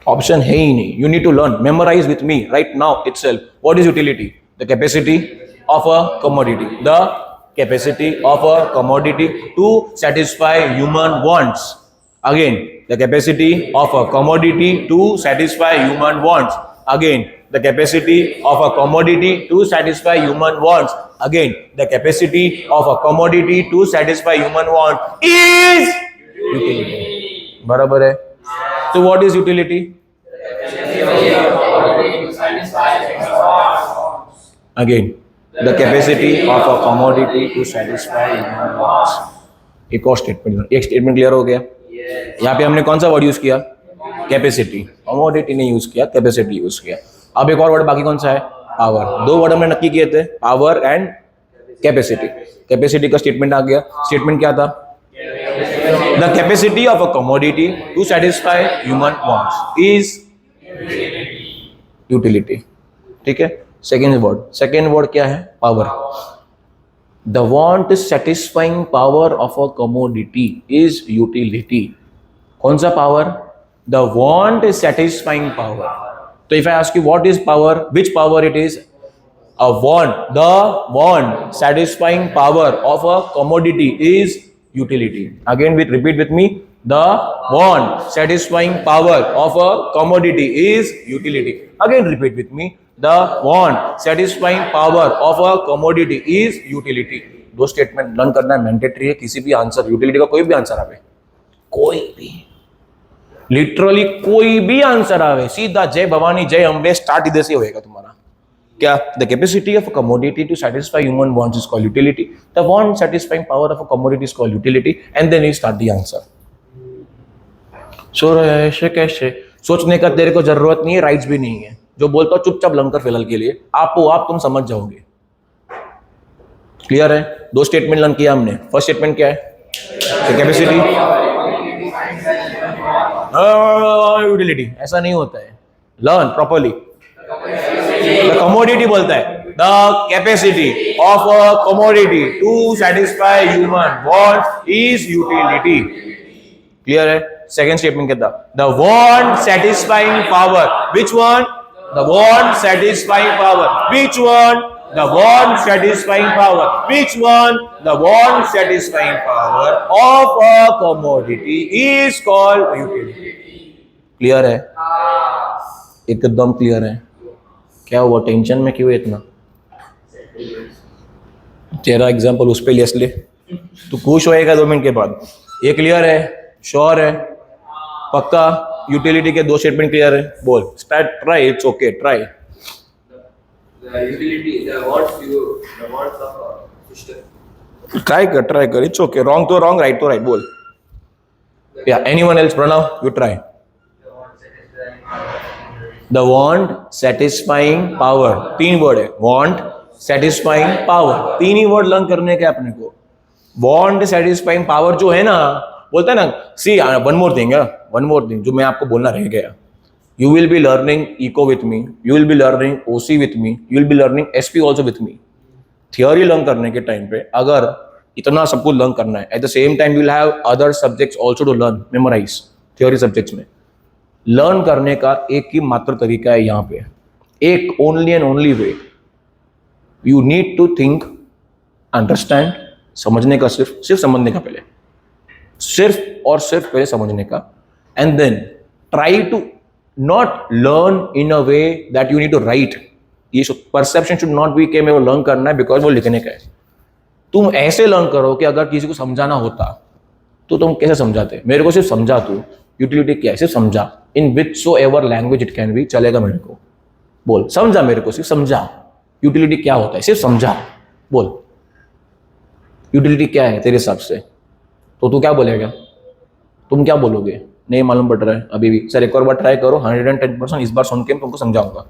ऑप्शन है ही नहीं। You need to learn, memorize with me right now itself. What is utility? The capacity of a commodity, the capacity of a commodity to satisfy human wants. Again, the capacity of a commodity to satisfy human wants. Again, the capacity of a commodity to satisfy human wants. Again, the capacity of a commodity to satisfy human wants is utility. बराबर है? So what is utility? Again, the capacity of a commodity to satisfy human wants. एक और statement, एक statement clear हो गया? यहाँ पे हमने कौन सा वर्ड यूज किया? कैपेसिटी। कमोडिटी नहीं यूज किया, कैपेसिटी यूज किया। अब एक और वर्ड बाकी कौन सा है? पावर। 2 वर्ड हमने नक्की किए थे, पावर एंड कैपेसिटी। कैपेसिटी का स्टेटमेंट आ गया। स्टेटमेंट क्या था? The capacity of a commodity to satisfy human wants is utility. ठीक है। सेकेंड वर्ड क्या है? Power. The want is satisfying power of a commodity is utility. कौन सा power? The want is satisfying power. So if I ask you what is power, which power it is? A want. The want satisfying power of a commodity is utility. Again, repeat with me. The want satisfying power of a commodity is utility. Again, repeat with me. The want satisfying power of a commodity is utility. 2 statement learn करना mandatory है। किसी भी answer, utility का कोई भी answer आवे, कोई भी लिटरली कोई भी आंसर आवे सीधा जय भवानी जय अम्बे स्टार्ट इधर से होएगा तुम्हारा। क्या? The capacity of a commodity to satisfy human wants is called utility, the want satisfying power of a commodity is called utility, and then you start the answer. So ऐसे कैसे सोचने का तेरे को जरूरत नहीं है, राइट्स भी नहीं है। जो बोलता हूं चुपचाप लंकर फिलहाल के लिए आप तुम समझ जाओगे। क्लियर है? दो स्टेटमेंट लर्न किया हमने। फर्स्ट स्टेटमेंट क्या है? Capacity utility. ऐसा नहीं होता है, लर्न प्रॉपर्ली। द कमोडिटी बोलता है the capacity of a commodity to satisfy human wants is utility. Clear है? सेकंड स्टेटमेंट कहता the want satisfying power, which one? The want satisfying power, which one? The want satisfying power, which one? The want satisfying power of a commodity is called utility. Clear है? एकदम clear है। क्या हुआ, tension में क्यों है इतना? तेरा एग्जाम्पल उस पे ले, तू खुश होएगा 2 मिनट के बाद। ये क्लियर है? श्योर है? पक्का? यूटिलिटी के 2 स्टेटमेंट क्लियर है? बोल, start, try, it's okay, try. Try कर, इट्स ओके। रॉन्ग तो रॉन्ग, राइट तो राइट, बोल। या anyone else? Pranav, you try. The want satisfying power, 3 word है। वांट सेटिस्फाइंग पावर, 3 ही वर्ड लर्न करने के अपने को। वांट सेटिस्फाइंग पावर जो है ना, बोलता है ना, सी वन मोर थिंग जो मैं आपको बोलना रह गया। You will be learning eco with me, you will be learning OC with me, you will be learning SP also with me. Theory learn करने के टाइम पे अगर इतना सब कुछ लर्न करना है, at the same time you will have other subjects also to learn, memorize. Theory subjects में लर्न करने का एक ही मात्र तरीका है यहाँ पे, एक only and only way. You need to think, understand, समझने का, सिर्फ समझने का पहले, सिर्फ और सिर्फ पहले समझने का, and then try to not learn in a way that you need to write. ये परसेप्शन शुड नॉट बी कि मैं वो लर्न करना है बिकॉज वो लिखने का है। तुम ऐसे लर्न करो कि अगर किसी को समझाना होता तो तुम कैसे समझाते? मेरे को सिर्फ समझा, तू यूटिलिटी क्या है सिर्फ समझा, in which so ever language it can be, चलेगा मेरे को। बोल, समझा, मेरे को सिर्फ समझा यूटिलिटी क्या होता है, सिर्फ समझा। बोल, यूटिलिटी क्या है तेरे हिसाब से? तो तू क्या बोलेगा? तुम क्या बोलोगे? नहीं मालूम पड़ रहा है अभी भी। सर एक और बार ट्राई करो, 110% इस बार सुन के तुमको समझाऊंगा।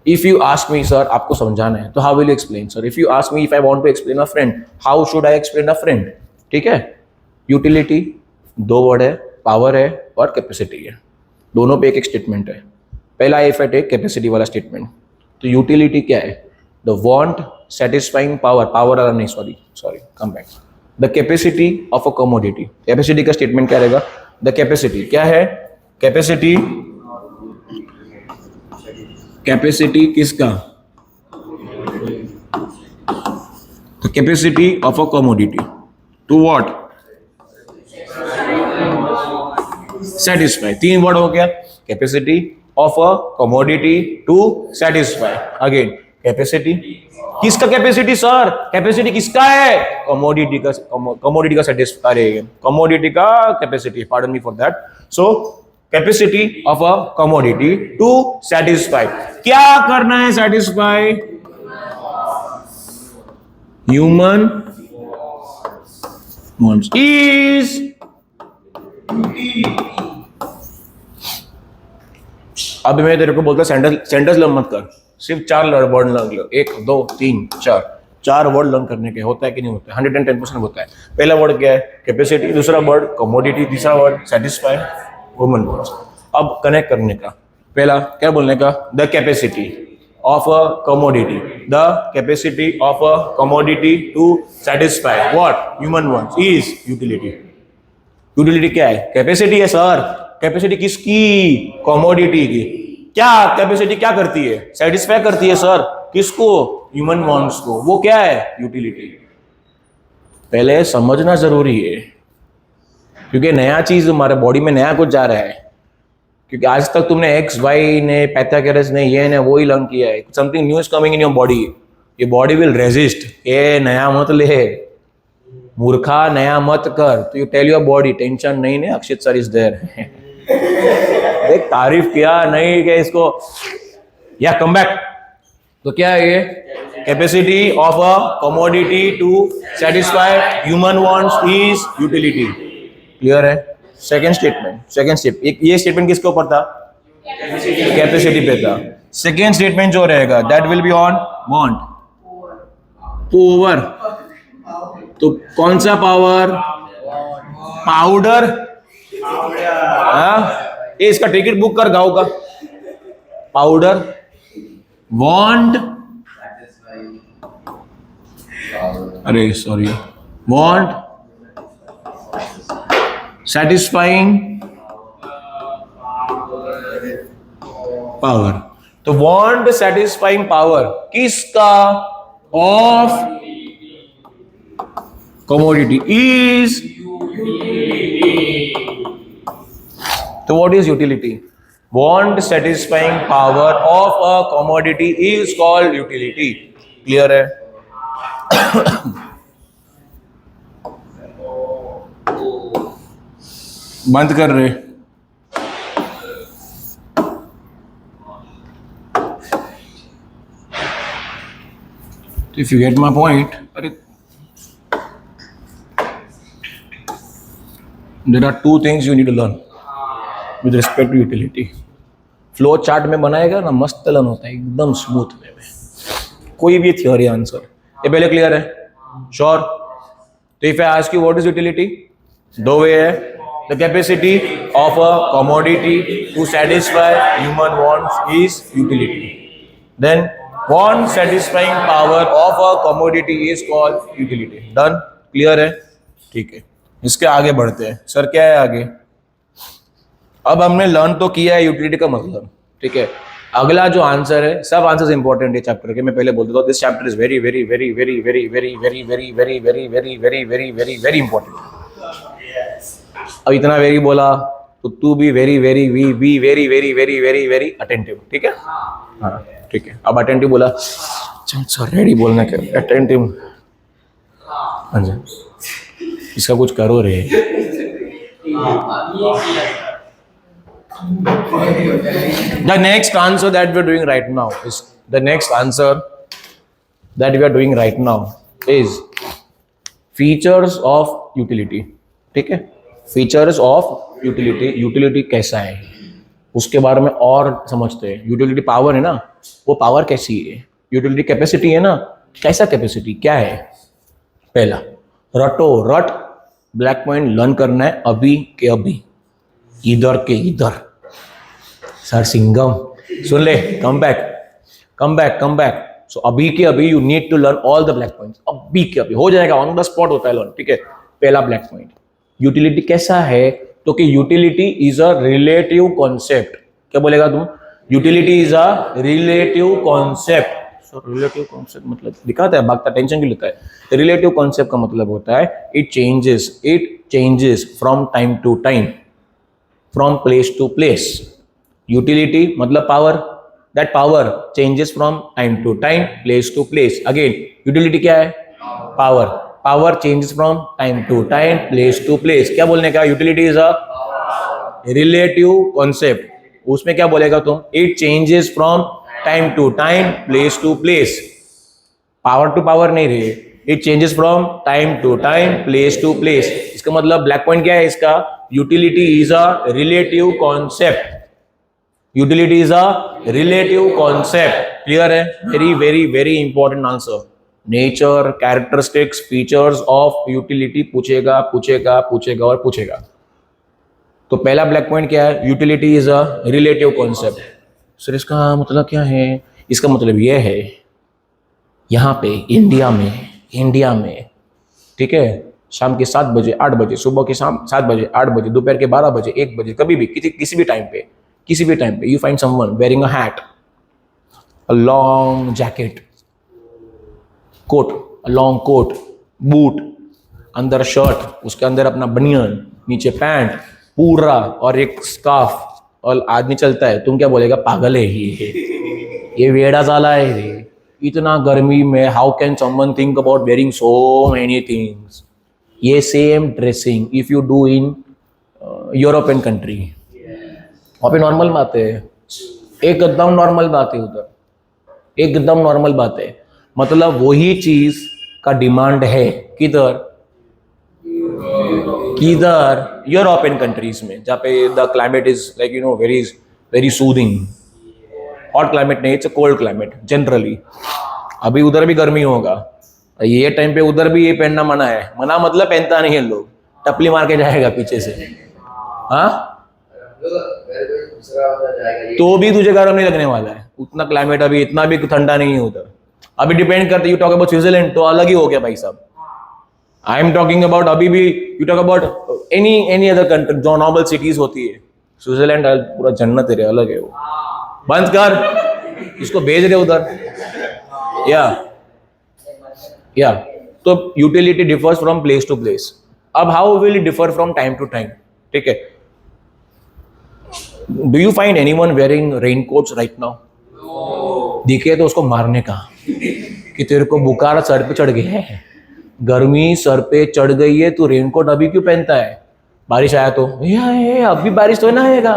If you ask me sir आपको समझाना है तो how will you explain? Sir if you ask me if I want to explain a friend, how should I explain a friend? ठीक है? यूटिलिटी 2 वर्ड है, पावर है और कैपेसिटी है। दोनों पे एक स्टेटमेंट है। पहला इफ आई टेक कैपेसिटी वाला स्टेटमेंट, तो यूटिलिटी क्या है? The want satisfying power, power वाला नहीं, sorry come back. The capacity of a commodity, capacity का स्टेटमेंट क्या रहेगा? द कैपेसिटी क्या है? कैपेसिटी, कैपेसिटी किसका? The capacity of a commodity to what? Satisfy. 3 word हो गया, capacity of a commodity to satisfy. Again capacity, किसका capacity sir? Capacity किसका है? कमोडिटी का, कमोडिटी का सेटिस्फाई, कमोडिटी का capacity, pardon me for that. So capacity of a commodity to satisfy, क्या करना है? Satisfy human wants is. अब मैं तेरे को बोलता सेंटेंस लर्न मत कर, सिर्फ 4 वर्ड लर्न लो। 1 2 3 4 वर्ड लर्न करने के होता है कि नहीं होता है? 110% होता है। पहला वर्ड क्या है? कैपेसिटी, दूसरा वर्ड कमोडिटी, तीसरा वर्ड सेटिस्फाई ह्यूमन वांट्स। अब कनेक्ट करने का, पहला क्या बोलने का? The capacity of a commodity, the capacity of a commodity to satisfy what human wants is utility. Utility क्या है? कैपेसिटी है सर। कैपेसिटी किसकी? कमोडिटी की। क्या कैपेसिटी क्या करती है? सेटिस्फाई करती है सर, किसको? ह्यूमन वांट्स को। वो क्या है? यूटिलिटी। पहले समझना जरूरी है, क्योंकि नया चीज हमारे बॉडी में नया कुछ जा रहा है। क्योंकि आज तक तुमने एक्स वाई ने, पाइथागोरस ने, ये ने वो ही लर्न किया है। Something new is coming in your body, ये बॉडी विल रेजिस्ट। ये नया मत ले, मूर्खा, नया मत कर। तो you tell your body tension नहीं, अक्षित सर इज देयर। देख तारीफ किया नहीं कि इसको या कम बैक। तो क्या है ये? Capacity of a commodity to satisfy human wants is utility. Clear है? सेकंड स्टेटमेंट, सेकंड स्टेप, ये स्टेटमेंट किसके ऊपर था? कैपेसिटी पे था। सेकंड स्टेटमेंट जो रहेगा that will be on want, power. तो कौन सा पावर? पाउडर। ये इसका टिकट बुक कर गाँव का। पाउडर वांट, अरे सॉरी, वांट सेटिस्फाइंग पावर। तो वांट सेटिस्फाइंग पावर किसका? Of commodity is. तो what is utility? Want satisfying power of a commodity is called utility. Clear है? बंद कर रहे। If you get my point, there are two things you need to learn with respect to utility. Flow chart में बनाएगा ना, मस्त learn होता है एकदम स्मूथ वे में, कोई भी थियोरी आंसर। ये पहले क्लियर है? श्योर? तो if I ask you what is utility, दो वे है। The capacity of a commodity to satisfy human wants is utility. Then want satisfying power of a commodity is called utility. Done? Clear है? ठीक है, इसके आगे बढ़ते हैं। Sir क्या है आगे? अब हमने लर्न तो किया है यूटिलिटी का मतलब, ठीक है। अगला जो आंसर है, सब आंसर्स इंपॉर्टेंट है चैप्टर के, मैं पहले बोल देता हूँ, this chapter is very very very very very very very very very very very very very very very important. अब इतना वेरी बोला तो तू भी very very we be very very very very very attentive, ठीक है? हाँ ठीक है। अब अटेंटिव बोला, सर रेडी बोलने के अटेंटिव। हाँ जी, इसका कुछ करो रे। The next answer that we are doing right now is the next answer that we are doing right now is features of utility. ठीक है? Features of utility. Utility कैसा है उसके बारे में और समझते हैं। यूटिलिटी पावर है ना, वो पावर कैसी है? यूटिलिटी कैपेसिटी है ना, कैसा कैपेसिटी क्या है? पहला रटो रट ब्लैक पॉइंट लर्न करना है अभी के अभी, इधर के इधर। सर सिंगम सुन ले, come back come back come back. So अभी के अभी you need to learn all the black points. अभी के अभी हो जाएगा, ऑन द स्पॉट होता है लर्न, ठीक है? पहला ब्लैक पॉइंट, यूटिलिटी कैसा है? तो कि utility is a relative concept. क्या बोलेगा तुम? Utility is a relative concept. Sir relative concept मतलब दिखाता है, भागता टेंशन क्यों लेता है? रिलेटिव कॉन्सेप्ट का मतलब होता है it changes from time to time, from place to place. Utility मतलब power, that power changes from time to time, place to place. Again utility क्या है? Power, power changes from time to time, place to place. क्या बोलने का? Utility is a relative concept. उसमें क्या बोलेगा तुम? It changes from time to time, place to place. Power to power नहीं रहे, it changes from time to time, place to place. इसका मतलब ब्लैक पॉइंट क्या है इसका? Utility is a relative concept. Utility is a relative concept. Clear है? Very very very important answer. Nature, characteristics, features of utility पूछेगा पूछेगा पूछेगा और पूछेगा। तो पहला ब्लैक पॉइंट क्या है? Utility is a relative concept. Sir इसका मतलब क्या है? इसका मतलब यह है, यहाँ पे इंडिया में ठीक है, शाम के 7 बजे 8 बजे, सुबह के शाम 7 बजे 8 बजे, दोपहर के 12 बजे 1 बजे, कभी भी किसी भी टाइम पे you find someone wearing a hat, a long jacket, coat, long coat, boot, अंदर शर्ट, उसके अंदर अपना बनियन, नीचे पैंट पूरा और एक स्कार्फ, और आदमी चलता है, तुम क्या बोलेगा? पागल है ये वेड़ा साला है रे। इतना गर्मी में how can someone think about wearing so many things? ये same dressing if you do in European country, वहाँ पे नॉर्मल बात है, एकदम नॉर्मल बात है उधर, एकदम नॉर्मल बात है। मतलब वही चीज का डिमांड है किधर, किधर यूरोपियन कंट्रीज में, जहाँ पे the climate is like you know very very soothing. Hot climate नहीं, it's a cold climate generally. अभी उधर भी गर्मी होगा, ये टाइम पे उधर भी ये पहनना मना है। मना मतलब पहनता नहीं है लोग, टपली मार के जाएगा पीछे से। हाँ, तो भी तुझे गर्म नहीं लगने वाला है, उतना क्लाइमेट अभी इतना भी ठंडा नहीं है उधर। अभी डिपेंड करता है, यू टॉक अबाउट स्विट्जरलैंड तो अलग ही हो गया भाई साहब। आई एम टॉकिंग अबाउट अभी भी, you talk about any other country जो नॉर्मल सिटीज होती है, स्विट्जरलैंड पूरा जन्नत है, अलग है वो। बंद कर, इसको भेज रहे उधर। या तो utility differs from place to place. अब how will it differ from time to time, ठीक है। Do you find anyone wearing raincoats right now? दिखे तो उसको मारने का कि तेरे को बुखार सर पे चढ़ गया है, गर्मी सर पे चढ़ गई है, तू रेनकोट अभी क्यों पहनता है? बारिश आया तो अभी बारिश तो ना आएगा,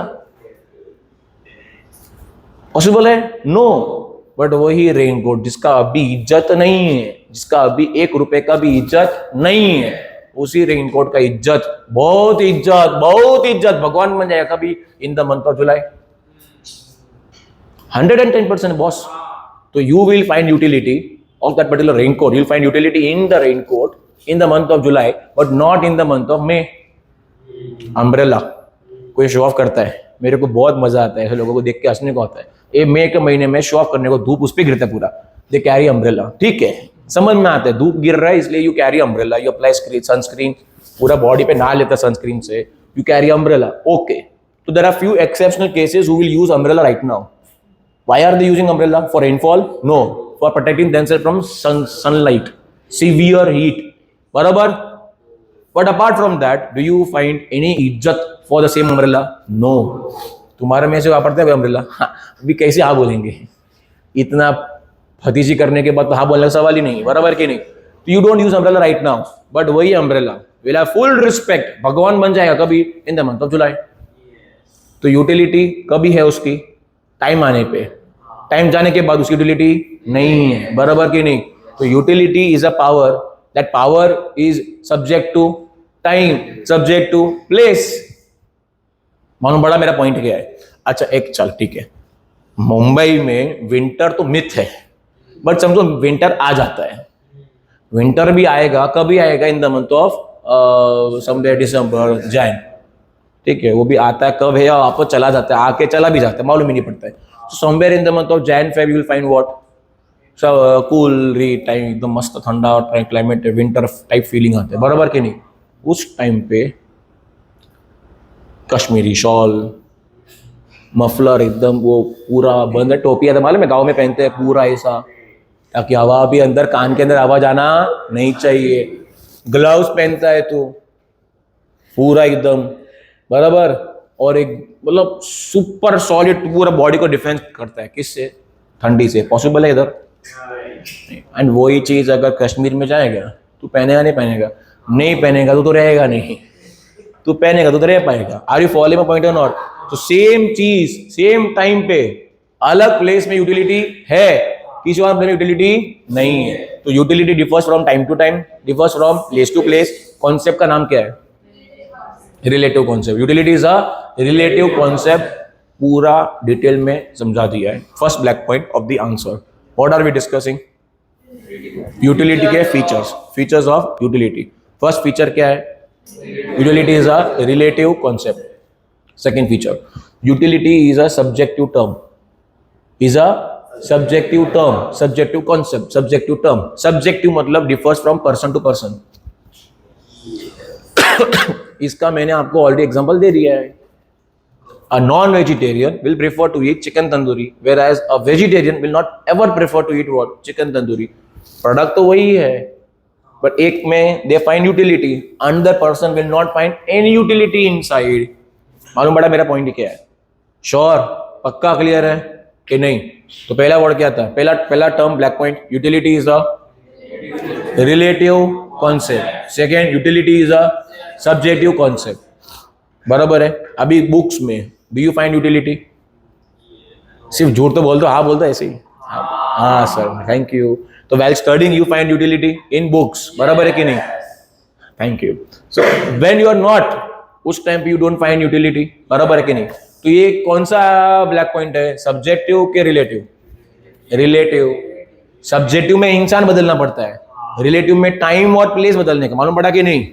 पॉसिबल है? नो। बट वही रेनकोट जिसका अभी इज्जत नहीं है, जिसका अभी 1 रुपए का भी इज्जत नहीं है, उसी रेनकोट का इज्जत, बहुत इज्जत, बहुत इज्जत भगवान बन जाएगा कभी in the month of July. 110% boss. तो you will find utility of that particular raincoat, you'll find utility in the raincoat in the month of July but not in the month of May. Umbrella कोई show off करता है, मेरे को बहुत मजा आता है ऐसे लोगों को देख के, हंसने को आता है। ये मई के महीने में शो ऑफ करने को, धूप उस पर गिरता है पूरा, दे कैरी अम्ब्रेला, ठीक है, समझ में आता है धूप गिर रहा है इसलिए you carry umbrella, you apply sunscreen, पूरा बॉडी पे नहा लेता सनस्क्रीन से, यू कैरी अम्ब्रेला, ओके। तो there are few exceptional cases who will use umbrella right now. Why are they using umbrella? For rainfall? No, for protecting themselves from sunlight, severe heat, barabar? But apart from that, do you find any इज्जत for the same umbrella? No. तुम्हारे में से वापरते हैं umbrella? हाँ, अभी कैसे हाँ बोलेंगे? इतना भतीजी करने के बाद तो हाँ बोलने का सवाल ही नहीं, बराबर कि नहीं? तो you don't use umbrella right now, but वही umbrella will have full respect, भगवान बन जाएगा कभी in the month of July। तो यूटिलिटी कभी है उसकी? टाइम आने पे, टाइम जाने के बाद उसकी यूटिलिटी नहीं है, बराबर कि नहीं? तो utility is a power, that power is subject to time, subject to place. मालूम पड़ा मेरा पॉइंट क्या है? अच्छा एक चल ठीक है, मुंबई में विंटर तो मिथ है, बट समझो विंटर आ जाता है, विंटर भी आएगा, कभी आएगा? In the month of somewhere December जैन, ठीक है, वो भी आता है कब है और आपको चला जाता है, आके चला भी जाता है, मालूम ही नहीं पड़ता है। somewhere in the month of Jan Feb you will find what, so cool time, एकदम मस्त ठंडा और क्लाइमेट, विंटर टाइप फीलिंग आता है, बराबर कि नहीं? उस टाइम पे कश्मीरी शॉल, मफलर एकदम वो पूरा बंद है, टोपी आता मालूम है गाँव में पहनते हैं पूरा ऐसा, ताकि हवा भी अंदर, कान के अंदर आवाज आना नहीं चाहिए। ग्लव्स पहनता है तो पूरा एकदम, बराबर, और एक मतलब सुपर सॉलिड पूरा बॉडी को डिफेंस करता है, किससे? ठंडी से। पॉसिबल है इधर? एंड वही चीज अगर कश्मीर में जाएगा तो पहनेगा नहीं पहनेगा? नहीं पहनेगा तो रहेगा नहीं, तो पहनेगा तो रह पाएगा। Are you following my point और नॉट? तो सेम चीज सेम टाइम पे अलग प्लेस में यूटिलिटी है, किसी और प्लेस में यूटिलिटी नहीं है। तो utility differs from time to time, differs from place to place. Concept का नाम क्या है? Relative concept. Utility is a relative concept, पूरा डिटेल में समझा दिया है। First black point of the answer. What are we discussing? Utility के features, features of utility. First feature क्या है? Utility is a relative concept. Second feature, utility is a subjective term, is a subjective term, subjective concept, subjective term. Subjective मतलब differs from person to person. इसका मैंने आपको already example दे दिया है। A non-vegetarian will prefer to eat chicken tandoori, whereas a vegetarian will not ever prefer to eat what? Chicken tandoori. Product तो वही है, but एक में they find utility, another person will not find any utility inside. मालूम पड़ा मेरा point क्या है? श्योर, पक्का क्लियर है कि नहीं? तो पहला वर्ड क्या था? पहला term black point, utility is a relative concept. Second, utility is a subjective concept, बराबर है। अभी बुक्स में डू यू फाइंड यूटिलिटी? सिर्फ झूठ तो बोल दो, हाँ बोल दो ऐसे ही, हाँ सर थैंक यू. तो while studying you find utility in books, बराबर है कि नहीं? Thank you. So when you are not, उस टाइम पे you don't find utility, बराबर है कि नहीं? तो ये कौन सा ब्लैक पॉइंट है, सब्जेक्टिव के रिलेटिव? रिलेटिव. सब्जेक्टिव में इंसान बदलना पड़ता है, रिलेटिव में टाइम और प्लेस बदलने का. मालूम पड़ा कि नहीं?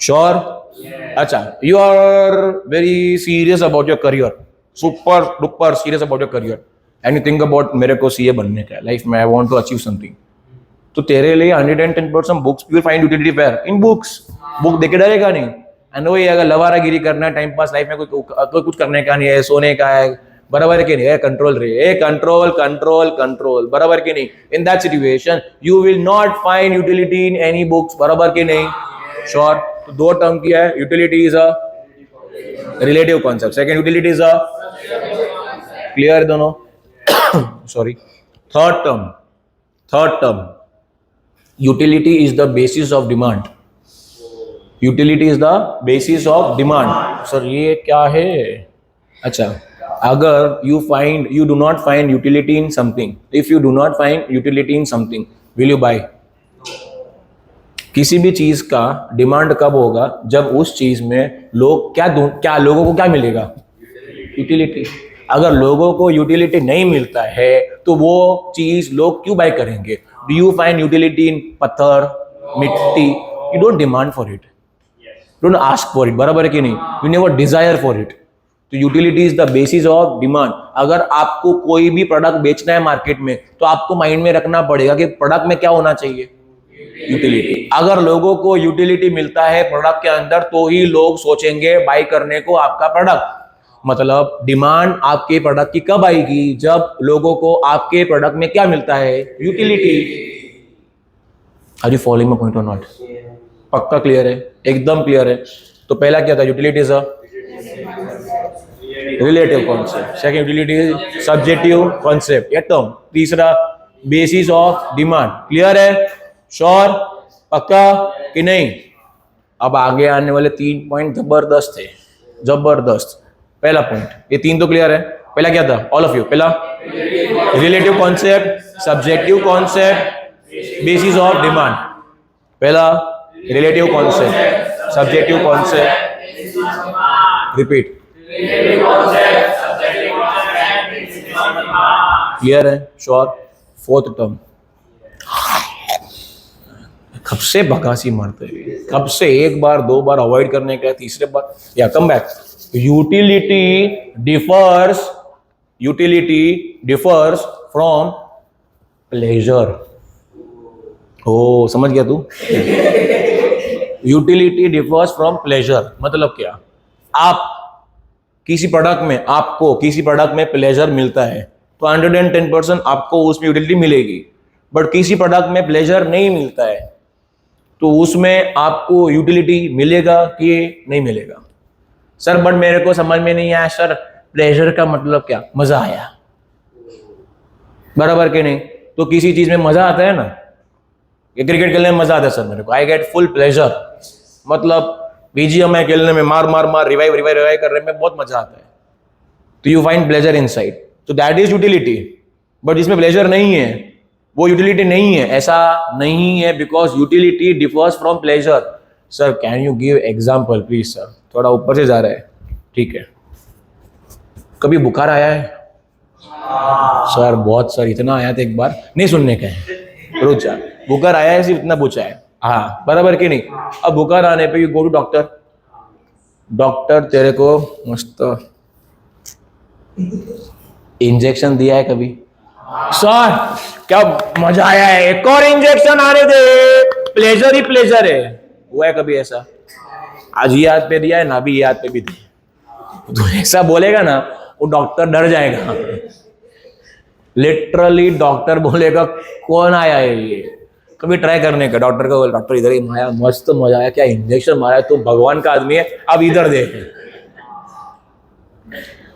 श्योर? अच्छा, you are very serious about your career, super duper serious about your career, and you think about मेरे को सीए बनने का लाइफ में, I want to achieve something. तो तेरे लिए 110% books, you will find utility where? In books. Book देके डरेगा नहीं. एंड वही अगर लवारागिरी करना है, टाइम पास लाइफ में कोई कुछ करने का नहीं है, सोने का है, बराबर के नहीं है, कंट्रोल रहे, कंट्रोल कंट्रोल कंट्रोल, बराबर के नहीं? In that situation you will not find utility in any books, बराबर के नहीं? श्योर? तो दो टर्म किया है, utility is a relative concept, second utility is a, clear दोनों? Sorry. Third term utility is the basis of demand. Utility is the basis of demand. Sir ये क्या है? अच्छा, अगर you do not find utility in something, if you do not find utility in something, will you buy? किसी भी चीज का demand कब होगा? जब उस चीज में लोग क्या लोगों को क्या मिलेगा? यूटिलिटी. अगर लोगों को यूटिलिटी नहीं मिलता है तो वो चीज लोग क्यों बाय करेंगे? Do you find utility in पत्थर, मिट्टी? You don't demand for it, don't ask for it, बराबर है कि नहीं? You never desire for it. तो utility is the basis of demand. अगर आपको कोई भी प्रोडक्ट बेचना है मार्केट में, तो आपको माइंड में रखना पड़ेगा कि प्रोडक्ट में क्या होना चाहिए? यूटिलिटी. अगर लोगों को यूटिलिटी मिलता है प्रोडक्ट के अंदर, तो ही लोग सोचेंगे बाय करने को आपका प्रोडक्ट. मतलब डिमांड आपके प्रोडक्ट की कब आएगी? जब लोगों को आपके प्रोडक्ट में क्या मिलता है? Utility. Are you following my point और नॉट? पक्का क्लियर है? एकदम क्लियर है. तो पहला क्या था? Utility is a relative concept, second utility subjective concept, ये टर्म. तीसरा बेसिस ऑफ डिमांड. क्लियर है? श्योर? पक्का कि नहीं? अब आगे आने वाले 3 पॉइंट जबरदस्त है, जबरदस्त. पहला पॉइंट, ये 3 तो क्लियर है. पहला क्या था? ऑल ऑफ यू, पहला relative concept, subjective concept, basis of demand. पहला relative concept, subjective concept, repeat. Clear है? श्योर? फोर्थ टर्म, कब से बकासी मारते हैं, कब से एक बार दो बार अवॉइड करने का, तीसरे बार या come back. Utility differs from pleasure. ओ समझ गया तू? यूटिलिटी डिफर्स फ्रॉम प्लेजर मतलब क्या? आप किसी प्रोडक्ट में प्लेजर मिलता है तो 110% आपको उसमें यूटिलिटी मिलेगी. बट किसी प्रोडक्ट में प्लेजर नहीं मिलता है तो उसमें आपको यूटिलिटी मिलेगा कि नहीं मिलेगा? सर बट मेरे को समझ में नहीं आया सर, प्लेजर का मतलब क्या? मजा आया, बराबर के नहीं? तो किसी चीज में मजा आता है ना, ये क्रिकेट खेलने में मजा आता है सर मेरे को, आई गेट फुल प्लेजर. मतलब बीजीएमआई खेलने में मार रिवाइव करने में बहुत मजा आता है. तो यू फाइंड प्लेजर इनसाइड, तो दैट इज यूटिलिटी. बट जिसमें प्लेजर नहीं है वो यूटिलिटी नहीं है, ऐसा नहीं है, because utility differs from pleasure. Sir can you give example please? Sir थोड़ा ऊपर से जा रहा है. ठीक है. कभी बुखार आया है? सर बहुत सर, इतना आया था एक बार, नहीं सुनने का है, रुक जा. बुखार आया है, सिर्फ इतना पूछा है, हाँ बराबर कि नहीं? अब बुखार आने पे you go to doctor. Doctor तेरे को मस्त इंजेक्शन दिया है कभी? सर क्या मजा आया है, एक और इंजेक्शन आने दे, प्लेजर ही प्लेजर है. हुआ है कभी ऐसा? आज ये हाथ पे दिया है ना, अभी ये हाथ पे भी दिया. तो ऐसा बोलेगा ना, वो डॉक्टर डर जाएगा. लिटरली डॉक्टर बोलेगा कौन आया है ये? कभी ट्राई करने का. डॉक्टर को, डॉक्टर इधर ही माया, मस्त मजा आया, क्या इंजेक्शन मारा है, तो भगवान का आदमी है, अब इधर देख.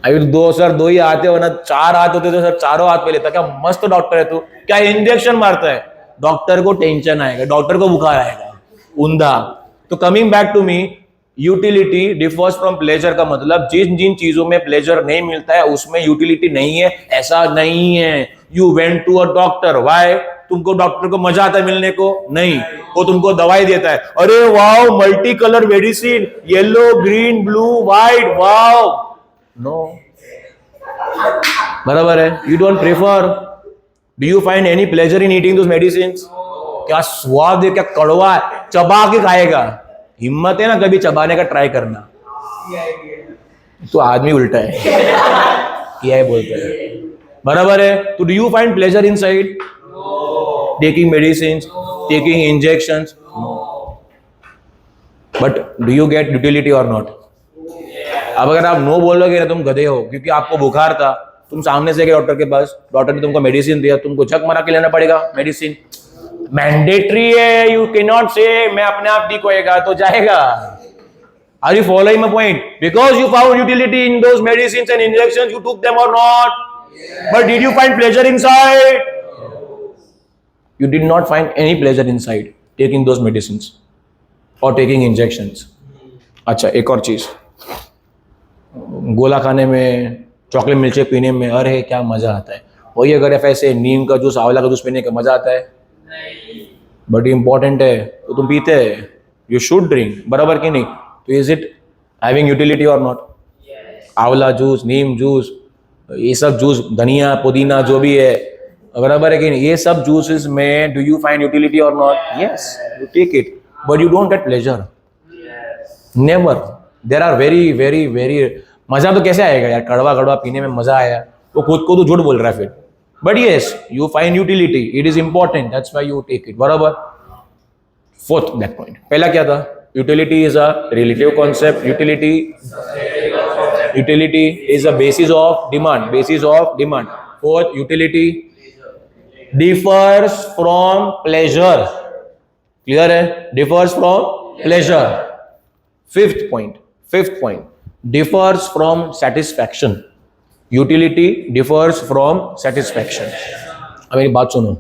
अभी दो ही हाथ है, वरना 4 हाथ होते तो सर चारों हाथ पे लेता. क्या मस्त डॉक्टर है तू, क्या इंजेक्शन मारता है? डॉक्टर को टेंशन आएगा, डॉक्टर को बुखार आएगा, ऊंधा. तो coming back to me, utility differs from pleasure का मतलब जिन जिन चीजों में प्लेजर नहीं मिलता है उसमें यूटिलिटी नहीं है, ऐसा नहीं है। You went to a doctor, why? तुमको डॉक्टर को मजा आता है मिलने को? नहीं, वो तुमको दवाई देता है। अरे wow, multi colour medicine, yellow green blue white, wow. No, बराबर है। You don't prefer, do you find any pleasure in eating those medicines? क्या स्वाद है, क्या कड़वा है, चबा के खाएगा। हिम्मत है ना कभी चबाने का ट्राई करना? तो आदमी उल्टा है, किया है बोलता है, बराबर है। तो do you find pleasure inside taking medicines, taking injections? But do you get utility और नॉट? अब अगर आप नो बोलोगे ना तुम गधे हो, क्योंकि आपको बुखार था, तुम सामने से गए डॉक्टर के पास, डॉक्टर ने तुमको मेडिसिन दिया, तुमको झक मारा के लेना पड़ेगा मेडिसिन, मैंडेटरी है। यू कैन नॉट से मैं अपने आप ठीक होएगा तो जाएगा। Are you following my point? Because you found utility in those medicines and injections, you took them और not? But did you find pleasure inside? You did not find any pleasure inside taking those medicines or taking injections. अच्छा, एक और चीज, गोला खाने में, chocolate milkshake पीने में, अरे क्या मजा आता है। वही अगर ऐसे नीम का जूस, आंवला का जूस पीने का मजा आता है? नहीं। बट इंपॉर्टेंट है तो तुम पीते हैं, यू शुड ड्रिंक, बराबर कि नहीं? तो इज इट हैविंग यूटिलिटी और नॉट? आंवला जूस, नीम जूस, ये सब जूस, धनिया पुदीना जो भी है, बराबर है कि नहीं? ये सब जूसेस में डू यू फाइंड यूटिलिटी और not? Yes, you take it, but you don't get pleasure, never. There are very very very, मजा तो कैसे आएगा यार, कड़वा कड़वा पीने में मजा आया तो खुद को तो झूठ बोल रहा है फिर। But yes, you find utility, it is important, that's why you take it, बराबर। फोर्थ दैट पॉइंट, पहला क्या था? Utility is a relative concept, utility is a basis of demand, basis of demand. Fourth, utility differs from pleasure, clear है? differs from pleasure. fifth point, differs from satisfaction, utility differs from satisfaction. अब मेरी बात सुनो,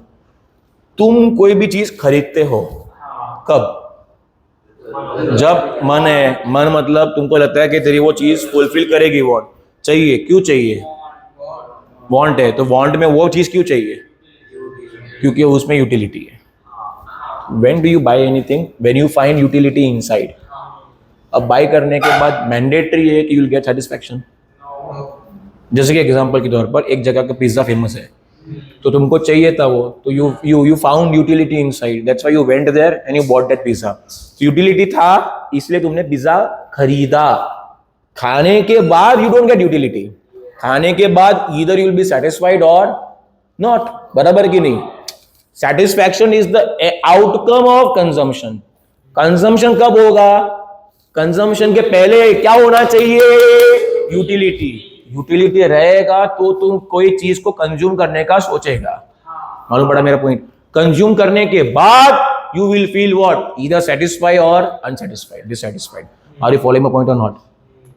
तुम कोई भी चीज खरीदते हो कब? जब मन है, मन मतलब तुमको लगता है कि तेरी वो चीज फुलफिल करेगी वांट, चाहिए, क्यों चाहिए? वांट है तो वांट में वो चीज क्यों चाहिए? क्योंकि उसमें यूटिलिटी है। When do you buy anything? When you find utility inside. अब बाय करने के बाद मैंडेटरी है कि you'll get satisfaction. जैसे कि एग्जांपल के तौर पर एक जगह का पिज्जा फेमस है, तो तुमको चाहिए था वो, तो you found utility inside. That's why you went there and you bought that pizza. So utility था, इसलिए तुमने पिज्जा खरीदा। खाने के बाद you don't get utility. खाने के बाद either you will be satisfied or not. बराबर कि नहीं? Satisfaction is the outcome of consumption. Consumption कब होगा? Consumption के पहले क्या होना चाहिए? Utility. Utility रहेगा तो तुम कोई चीज को कंज्यूम करने का सोचेगा। मालूम पड़ा मेरा पॉइंट? कंज्यूम करने के बाद you will feel what? Either satisfied or unsatisfied, dissatisfied. Are you following my point or not?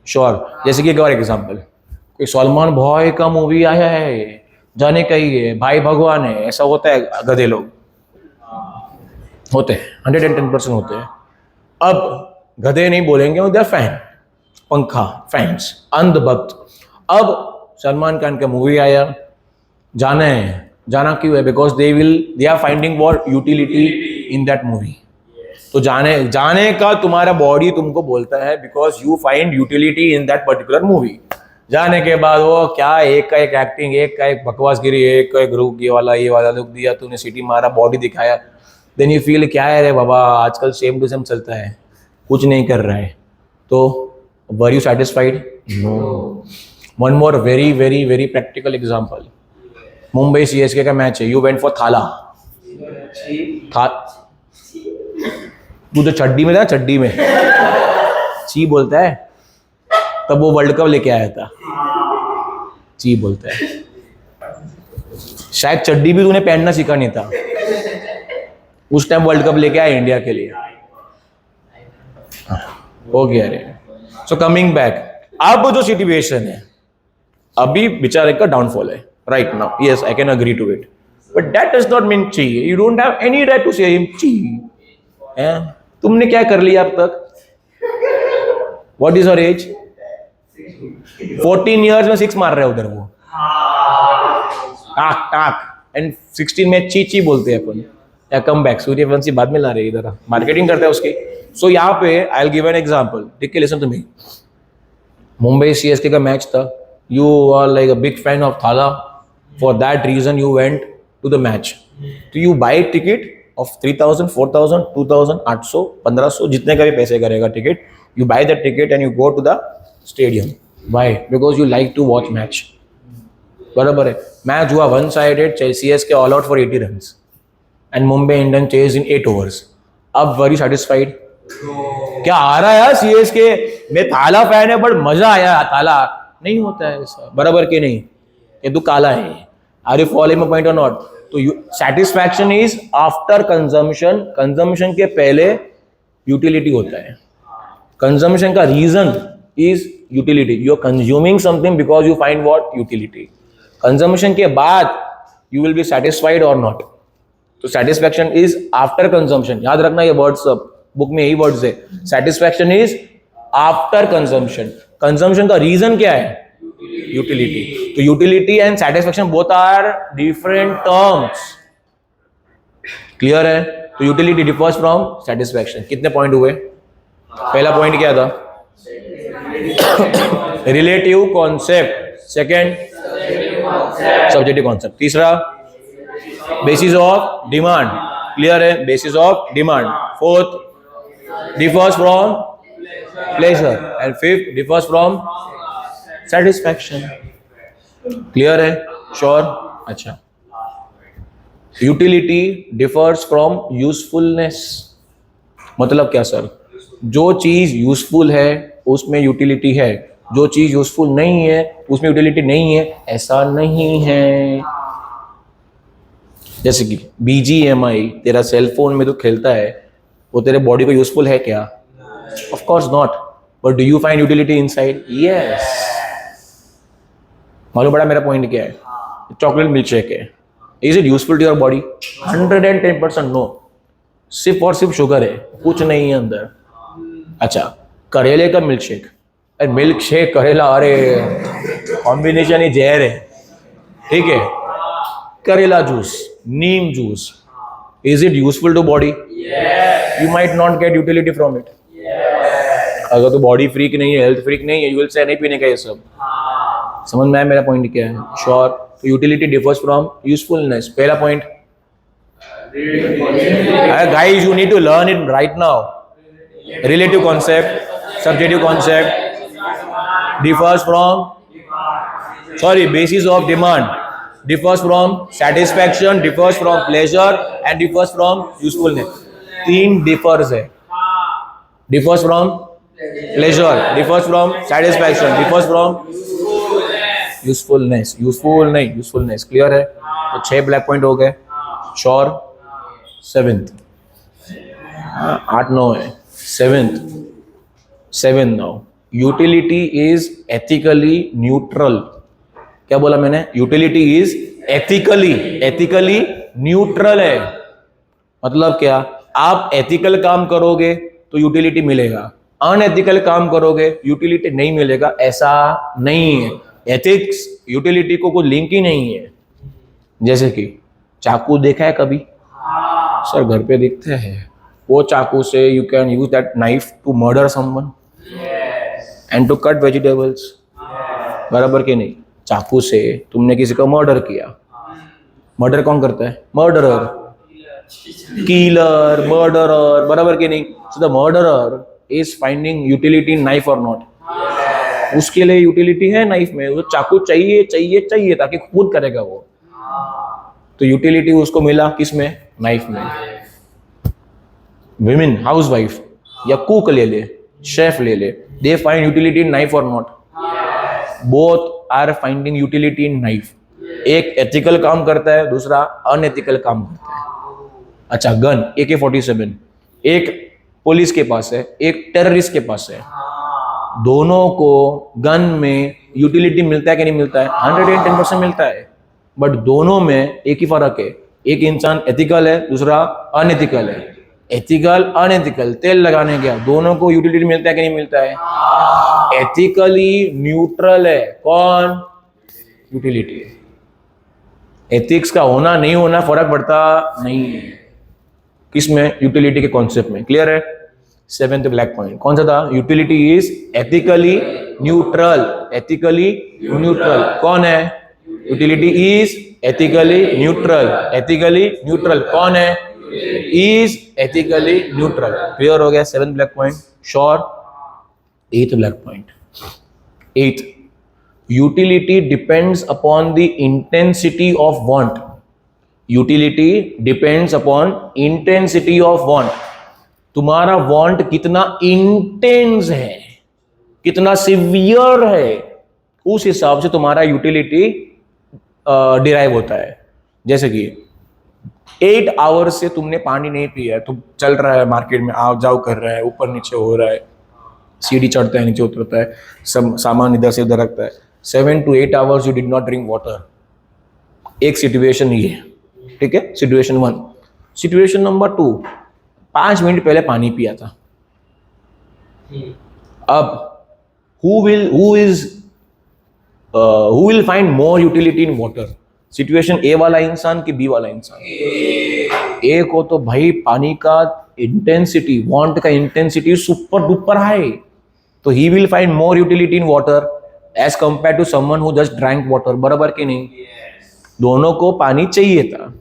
Sure. जैसे कि एक और एग्जाम्पल, कोई सलमान भाई का मूवी आया है, जाने का ही है, भाई भगवान है, ऐसा होता है? गधे लोग होते हैं, 110% होते हैं। अब गधे नहीं बोलेंगे, वो फैन, पंखा, फैंस, अंधभक्त। अब सलमान खान का मूवी आया, जाना है, जाना क्यों है? Because they are finding what? Utility in that movie. तो जाने का तुम्हारा बॉडी तुमको बोलता है because you find utility in that particular movie. जाने के बाद वो क्या, एक का एक एक्टिंग, एक का एक बकवासगिरी, एक का एक रुक, ये वाला लुक दिया तूने, सिटी मारा, बॉडी दिखाया, देन यू फील क्या है रे बाबा, आजकल सेम टू सेम चलता है, कुछ नहीं कर रहा है। तो were you satisfied? No. One more very very very practical example, Mumbai CSK का मैच है, यू वेंट फॉर थाला। तू तो चड्डी में था, चड्डी में ची बोलता है, तब वो वर्ल्ड कप लेके आया था, ची बोलता है। शायद चड्डी भी तूने पहनना सीखा नहीं था, उस टाइम वर्ल्ड कप लेके आया इंडिया के लिए, हो गया रे। सो कमिंग बैक, अब जो सिचुएशन है, अभी बेचारे का डाउनफॉल है right now, yes I can agree to it, but that does not mean ची, you don't have any right to say him ची। तुमने क्या कर लिया अब तक? What is your age? 14 years में 6 मार रहे हैं उधर वो, टाक टाक, एंड 16 में ची ची बोलते हैं अपन, या कम बैक, सूर्यवंशी बाद में ला रहे हैं इधर, मार्केटिंग करते हैं उसकी। सो यहाँ पे I will give an example, ठीक है, listen to me. Mumbai CSK का मैच था, you are like a big fan of Thala, for that reason you went to the match, तो यू बाई टिकट ऑफ 3000, 4000, 2000, 800, 1500, जितने का भी पैसे करेगा ticket, you buy the ticket and you go to the stadium. Why? Because you like to watch match. बराबर है। Match हुआ one sided, CSK all out for 80 run and Mumbai Indian chase in 8 overs। अब very satisfied, क्या आ रहा है यार CSK, मैं थाला फैन है बट मजा आया, थाला नहीं होता है ऐसा, बराबर के नहीं, ये तू काला है। Are you following my point और नॉट? तो satisfaction is after consumption, consumption के पहले यूटिलिटी होता है। कंजम्पशन का reason is utility, you are consuming something because you find what utility. Consumption के बाद यू विल बी सेटिस्फाइड और नॉट। तो सेटिस्फैक्शन इज आफ्टर कंजम्पशन, याद रखना ये वर्ड्स सब बुक में, यही वर्ड्स है। Satisfaction is after consumption. Consumption का रीजन क्या है? यूटिलिटी। तो utility and satisfaction both are different terms, clear है? तो यूटिलिटी डिफर्स फ्रॉम सेटिस्फैक्शन। कितने पॉइंट हुए? पहला पॉइंट क्या था? Relative concept, second subjective concept, तीसरा बेसिस ऑफ डिमांड, क्लियर है? Basis of demand. Fourth differs from pleasure and fifth differs from satisfaction, clear है? sure? अच्छा, utility differs from usefulness, मतलब क्या सर? जो चीज यूजफुल है उसमें यूटिलिटी है, जो चीज यूजफुल नहीं है उसमें यूटिलिटी नहीं है, ऐसा नहीं है। जैसे कि BGMI, तेरा सेलफोन में तो खेलता है, वो तेरे बॉडी को यूजफुल है क्या? Of course not, but do you find utility inside? Yes. मालूम पड़ा मेरा पॉइंट क्या है? चॉकलेट मिल्क शेक है, is it useful to your body? 110% no, सिर्फ और सिर्फ शुगर है, कुछ नहीं है अंदर। अच्छा, करेले का मिल्क शेक, अरे मिल्क शेक करेला, अरे कॉम्बिनेशन ही जहर है, ठीक है? करेला juice, Neem juice, is it useful to body? Yes. You might not get utility from it. Yes. अगर तो बॉडी फ्रीक नहीं है, हेल्थ फ्रीक नहीं है, you will say नहीं पीने का ये सब। समझ में आया मेरा पॉइंट क्या है? श्योर। तो यूटिलिटी डिफर्स फ्रॉम यूजफुलनेस, पहला point. Guys you need to learn it right now. Relative concept, subjective concept differs from, sorry, basis of demand, differs from satisfaction, differs from pleasure and differs from usefulness। तीन differs है, differs from pleasure, differs from satisfaction, differs from usefulness, useful नहीं, usefulness, clear है? तो 6 black point हो गए, sure? 7th, 8 9 है, 7th now, utility is ethically neutral. क्या बोला मैंने? यूटिलिटी इज एथिकली न्यूट्रल है। मतलब क्या? आप एथिकल काम करोगे तो यूटिलिटी मिलेगा, अनएथिकल काम करोगे यूटिलिटी नहीं मिलेगा, ऐसा नहीं है। एथिक्स यूटिलिटी को कोई लिंक ही नहीं है। जैसे कि चाकू देखा है कभी? सर घर पे दिखते हैं। वो चाकू से you can use that knife to murder someone and to cut vegetables, बराबर के नहीं? चाकू से तुमने किसी का मर्डर किया, मर्डर कौन करता है? मर्डरर, किलर, मर्डरर, बराबर के नहीं? So the murderer is finding utility in knife और नॉट? उसके लिए यूटिलिटी है नाइफ में, वो चाकू चाहिए चाहिए चाहिए ताकि खुद करेगा वो। तो यूटिलिटी उसको मिला किस में? नाइफ में। विमेन, हाउस वाइफ या कुक ले ले, शेफ ले ले, they find utility in knife और not? Both are finding utility in knife. एक एथिकल काम करता है, दूसरा अनएथिकल काम करता है। अच्छा, गन AK-47 एक पुलिस के पास है, एक टेररिस्ट के पास है, दोनों को गन में यूटिलिटी मिलता है कि नहीं मिलता है? 110% मिलता है, बट दोनों में एक ही फर्क है, एक इंसान एथिकल है, दूसरा अनएथिकल है। एथिकल अनएथिकल, तेल लगाने गया, दोनों को यूटिलिटी मिलता है कि नहीं मिलता है? एथिकली न्यूट्रल है कौन? यूटिलिटी। एथिक्स का होना नहीं होना फर्क पड़ता नहीं है किसमें? यूटिलिटी के कॉन्सेप्ट में। क्लियर है? सेवेंथ ब्लैक पॉइंट कौन सा था? Utility is ethically neutral. Ethically neutral कौन है? Utility is ethically neutral. Ethically neutral कौन है? Is ethically neutral. क्लियर हो गया? Seventh black point sure. एथ ब्लैक पॉइंट, एथ, utility depends upon the intensity of want. Utility depends upon intensity of want. तुम्हारा want कितना इंटेंस है, कितना सिवियर है, उस हिसाब से तुम्हारा यूटिलिटी डिराइव होता है। जैसे कि 8 आवर्स से तुमने पानी नहीं पिया, तुम चल रहा है मार्केट में, आओ जाओ कर रहा है, ऊपर नीचे हो रहा है, सीढ़ी चढ़ता है नीचे उतरता है, सब सामान इधर से उधर रखता है। 7 to 8 hours you did not drink water. एक सिचुएशन ये है, ठीक है, सिचुएशन 1। सिचुएशन नंबर 2, 5 मिनट पहले पानी पिया था। अब who will find more utility in water? Situation ए वाला इंसान कि बी वाला इंसान? ए को तो भाई पानी का इंटेंसिटी, वांट का इंटेंसिटी सुपर डुपर हाई, तो he will find more utility in water as compared to someone who just drank water. बराबर कि नहीं? दोनों को पानी चाहिए था,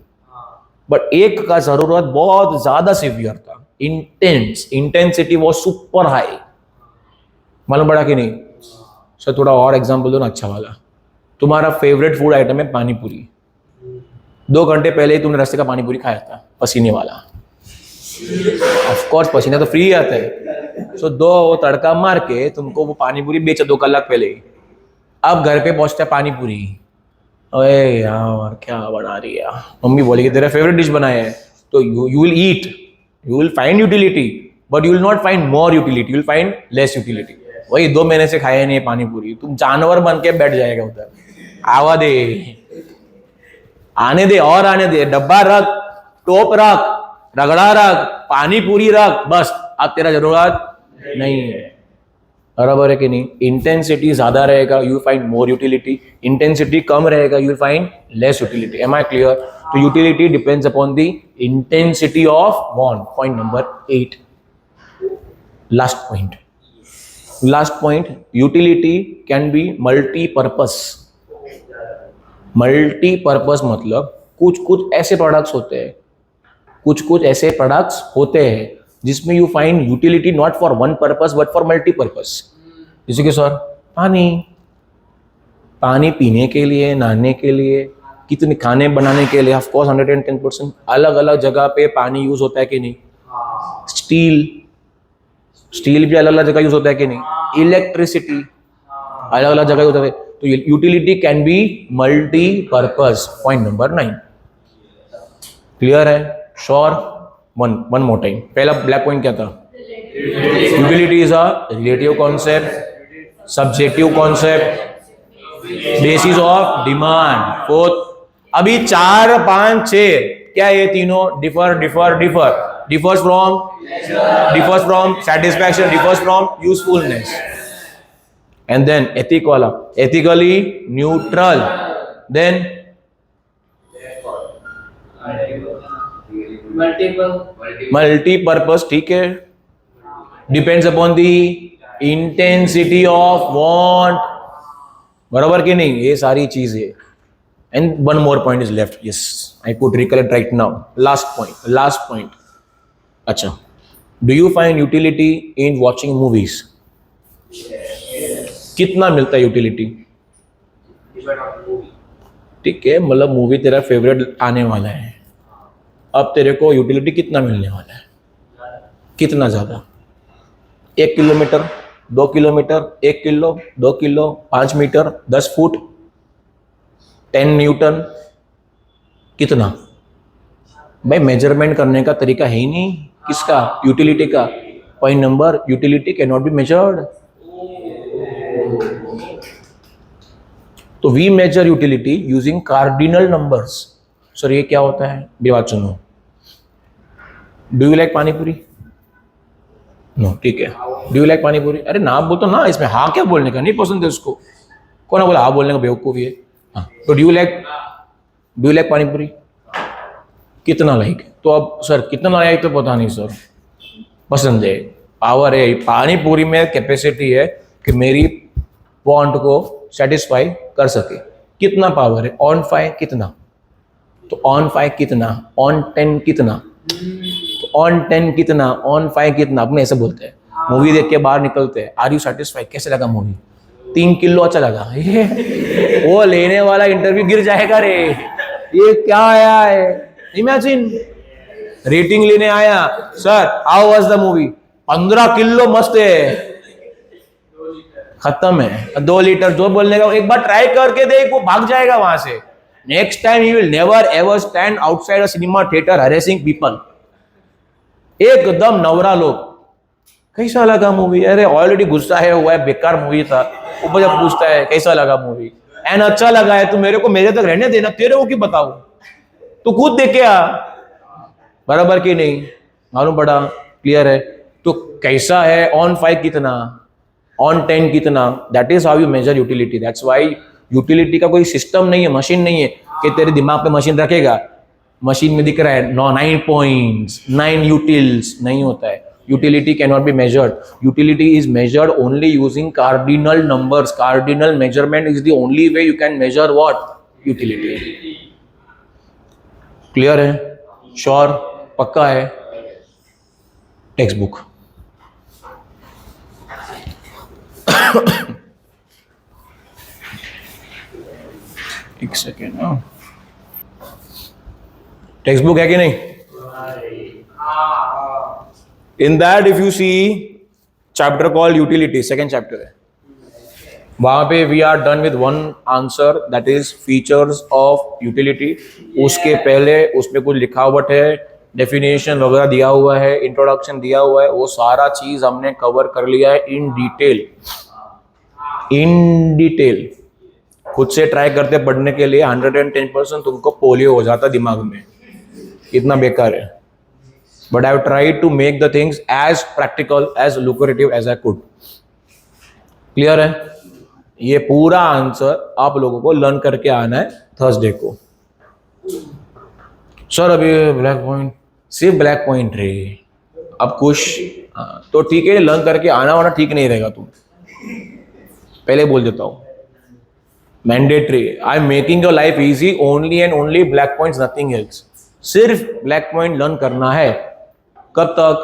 बट एक का जरूरत बहुत ज्यादा सीवियर था, इंटेंसिटी वो सुपर हाई। मालूम पड़ा कि नहीं? सर थोड़ा और एग्जांपल दो ना अच्छा वाला। तुम्हारा फेवरेट फूड आइटम है पानी पूरी। 2 घंटे पहले ही तुमने रास्ते का पानी पूरी खाया था, पसीने वाला। ऑफ कोर्स पसीना तो फ्री आता है, सो 2 तड़का मार के तुमको वो पानी पूरी बेचा 2 कलाक पहले ही। अब घर पे पहुंचता है पानी पूरी, अरे यार क्या बना रही है, मम्मी बोलेगी तेरा फेवरेट डिश बनाया है, तो you will eat, you will find utility, but you will not find more utility, you will find less utility. वही 2 महीने से खाया नहीं है पानी पूरी, तुम जानवर बन के बैठ जाएगा उधर। आवा दे, आने दे और आने दे, डब्बा रख, टोप रख, रगड़ा रख, पानी पूरी रख, बस अब तेरा जरूरत नहीं है। बराबर है कि नहीं? इंटेंसिटी ज्यादा रहेगा, you find more utility, intensity कम रहेगा, you find less utility. Am I clear? तो utility depends upon the intensity of want. Point number 8, last point. Last point, utility can be multipurpose. Multipurpose मतलब कुछ ऐसे products होते हैं, कुछ ऐसे प्रोडक्ट्स होते हैं जिसमें you find utility not for one purpose but for multipurpose. जैसे कि सर पानी पीने के लिए, नहाने के लिए, कितने खाने बनाने के लिए, ऑफ कोर्स 110%। अलग अलग जगह पे पानी यूज होता है कि नहीं? स्टील भी अलग अलग जगह यूज होता है कि नहीं? इलेक्ट्रिसिटी अलग अलग जगह यूज होता है। तो utility can be multipurpose. Point number 9 clear है? श्योर? One more time. पहला ब्लैक पॉइंट क्या था? Utility is a relative concept, subjective concept, basis of demand. Fourth, अभी 4, 5, 6 क्या ये तीनों? Differs from satisfaction, differs from usefulness. And then ethic वाला, ethically neutral, then multi-purpose, ठीक है, depends upon the intensity of want। बराबर कि नहीं? ये सारी चीज है। And one more point is left. Yes, I could recollect right now. Last point. अच्छा, do you find utility in watching movies? कितना मिलता है यूटिलिटी? ठीक है, मतलब मूवी तेरा फेवरेट आने वाला है, अब तेरे को यूटिलिटी कितना मिलने वाला है? कितना ज्यादा? 1 kilometre, 2 kilometre, 1 kilo, 2 kilo, 5 metre, 10 foot, 10 newton, कितना? भाई मेजरमेंट करने का तरीका है ही नहीं। किसका? यूटिलिटी का। Point number, utility can not be measured. तो we measure utility using cardinal numbers. Sir ये क्या होता है? बात सुनो, डू यू लाइक पानी पूरी? नो, ठीक है। डू यू लाइक पानी पूरी? अरे ना बोल तो ना, इसमें हाँ क्या बोलने का, नहीं पसंद है उसको। कौन है बोला हाँ बोलने का, बेवकूफ़ी है। हाँ, तो डू यू लाइक पानी पूरी? कितना लाइक? तो अब सर कितना लाइक तो पता नहीं सर, पसंद है, पावर है। पानी पूरी में कैपेसिटी है कि मेरी वांट को सेटिस्फाई कर सके। कितना पावर है? ऑन 5 कितना? तो ऑन 5 कितना? ऑन 10 कितना? तो ऑन 10 कितना? ऑन 5 कितना? अपने ऐसे बोलते हैं। मूवी देख के बाहर निकलते हैं, आर यू सेटिस्फाइड? कैसे लगा मूवी? 3 किलो अच्छा लगा। ये वो लेने वाला इंटरव्यू गिर जाएगा रे। ये क्या आया है? इमेजिन, रेटिंग लेने आया, sir how was the movie? 15 kilo मस्त है। खत्म है। 2 लीटर जो बोलने का, एक बार ट्राई करके देख, वो भाग जाएगा वहां से। Next time he will never ever stand outside a cinema theatre harassing people. एकदम नवरा लोग। कैसा लगा मूवी? अरे ऑलरेडी गुस्सा है हुआ है, बेकार मूवी था, ऊपर जब पूछता है कैसा लगा मूवी, एंड अच्छा लगा है, तू मेरे को मेरे तक रहने देना, तेरे को क्यों बताऊं, तू खुद देख के आ। बराबर की नहीं? मालूम पड़ा? क्लियर है? तो कैसा है? ऑन 5 कितना? ऑन 10 कितना? That is how you measure utility. That's why utility का कोई सिस्टम नहीं है, मशीन नहीं है कि तेरे दिमाग पे मशीन रखेगा, मशीन में दिख रहा है 9 पॉइंट्स 9 यूटिल्स, नहीं होता है। Utility can not be measured. Utility is measured only using cardinal numbers. Cardinal measurement is the only way you can measure what? Utility. Clear है? श्योर? पक्का है? Textbook. एक सेकेंड। टेक्स्ट बुक है कि नहीं? In that if you see chapter called utility, second chapter है, वहां पे we are done with one answer, that is features of utility. उसके पहले उसमें कुछ लिखावट है, डेफिनेशन वगैरह दिया हुआ है, इंट्रोडक्शन दिया हुआ है, वो सारा चीज हमने कवर कर लिया है इन डिटेल। इन डिटेल खुद से ट्राई करते पढ़ने के लिए 110% तुमको पोलियो हो जाता दिमाग में, इतना बेकार है। But I have tried to make the things as practical as lucrative as I could. Clear है? ये पूरा आंसर आप लोगों को लर्न करके आना है थर्सडे को। सर अभी ब्लैक पॉइंट, सिर्फ ब्लैक पॉइंट रे, अब कुछ तो ठीक है, लर्न करके आना वाना ठीक नहीं रहेगा। तुम पहले बोल देता हूं, mandatory. I am making your life easy only and only black points, nothing else. सिर्फ ब्लैक पॉइंट लर्न करना है। कब तक?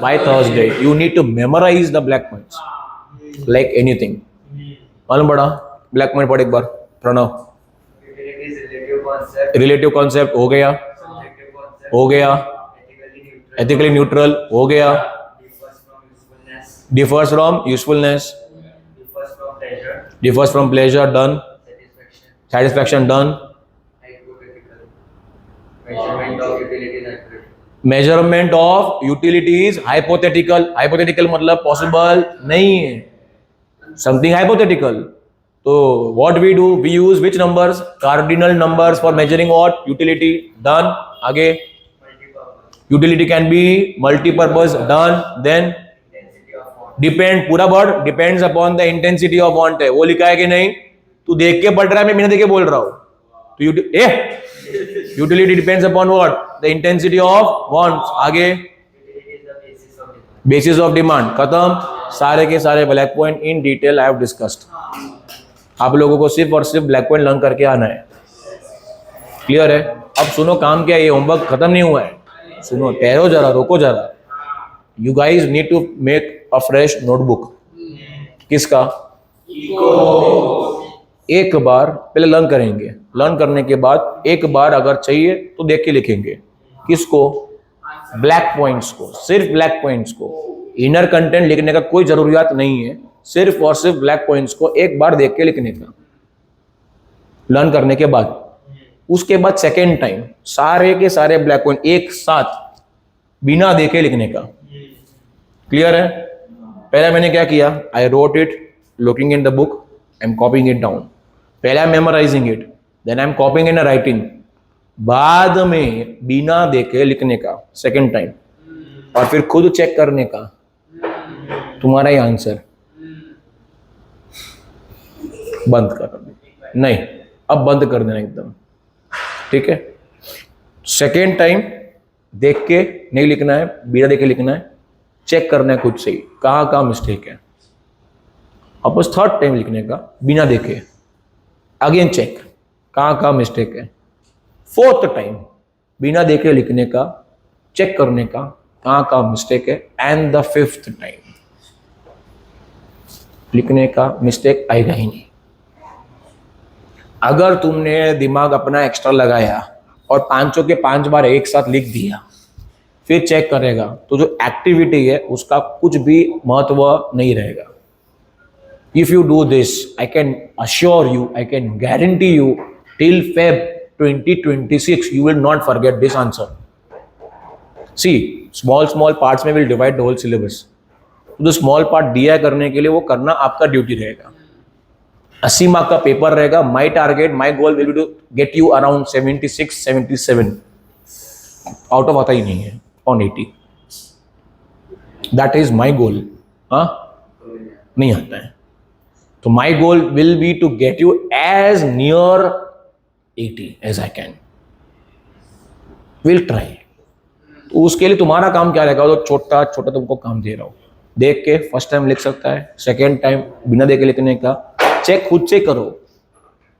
By Thursday. You need to memorise the black points like anything. मालूम पड़ा? ब्लैक पॉइंट पढ़ एक बार, प्रणव। रिलेटिव कॉन्सेप्ट हो गया, हो गया। एथिकली न्यूट्रल हो गया। Differs from usefulness, differs from pleasure, done. Satisfaction, done. Measurement of utility is hypothetical. Hypothetical मतलब possible नहीं है, something hypothetical. So what we do, we use which numbers? Cardinal numbers for measuring what? Utility, done. आगे utility can be multi-purpose, done. Then depend, पूरा word depends upon the intensity of want है, वो लिखा है कि नहीं? तू देख के पढ़ रहा है, मैं बिना देख के बोल रहा हूं। तो utility depends upon what? The intensity of wants. आगे बेसिस ऑफ डिमांड। खत्म। सारे के सारे black point in detail I have discussed. आप लोगों को सिर्फ और सिर्फ ब्लैक पॉइंट लर्न करके आना है। क्लियर है? अब सुनो, काम क्या है, ये होमवर्क खत्म नहीं हुआ है। सुनो, ठहरो जरा, रोको जरा। You guys need to make a fresh notebook. किसका? एक बार पहले लर्न करेंगे, लर्न करने के बाद एक बार अगर चाहिए तो देख के लिखेंगे। किसको? ब्लैक पॉइंट्स को, सिर्फ ब्लैक पॉइंट्स को। इनर कंटेंट लिखने का कोई जरूरियात नहीं है, सिर्फ और सिर्फ ब्लैक पॉइंट्स को एक बार देख के लिखने का, लर्न करने के बाद। उसके बाद सेकेंड टाइम सारे के सारे ब्लैक पॉइंट एक साथ बिना देखे लिखने का। क्लियर है? पहले मैंने क्या किया? I wrote it looking in the book, I am copying it down. पहले I am memorising it, then I am copying in a writing, बाद में बिना देखे लिखने का सेकंड टाइम, और फिर खुद चेक करने का तुम्हारा ही आंसर। बंद कर, नहीं अब बंद कर देना एकदम, ठीक है। सेकेंड टाइम देख के नहीं लिखना है, बिना देखे लिखना है, चेक करना है खुद से ही कहाँ मिस्टेक है। वापस थर्ड टाइम लिखने का बिना देखे, अगेन चेक कहाँ मिस्टेक है। फोर्थ टाइम बिना देखे लिखने का, चेक करने का कहाँ मिस्टेक है। एंड द फिफ्थ टाइम लिखने का मिस्टेक आएगा ही नहीं। अगर तुमने दिमाग अपना एक्स्ट्रा लगाया और पांचों के 5 बार एक साथ लिख दिया, फिर चेक करेगा, तो जो एक्टिविटी है उसका कुछ भी महत्व नहीं रहेगा। If you do this, I can assure you, I can guarantee you, till Feb 2026 you will not forget this answer. See, small parts में will divide the whole syllabus. तो जो स्मॉल पार्ट दिया है करने के लिए, वो करना आपका ड्यूटी रहेगा। 80 मार्क का पेपर रहेगा। My target, my goal will be to get you around 76, 77, out of आता ही नहीं है on 80। That is my goal. हाँ, नहीं आता है तो my goal will be to get you as near 80 as I can. Will try. तो उसके लिए तुम्हारा काम क्या रहेगा? तो छोटा छोटा तुमको काम दे रहा हूं। देख के फर्स्ट टाइम लिख सकता है, सेकेंड टाइम बिना देख के लिखने का चेक खुद से करो,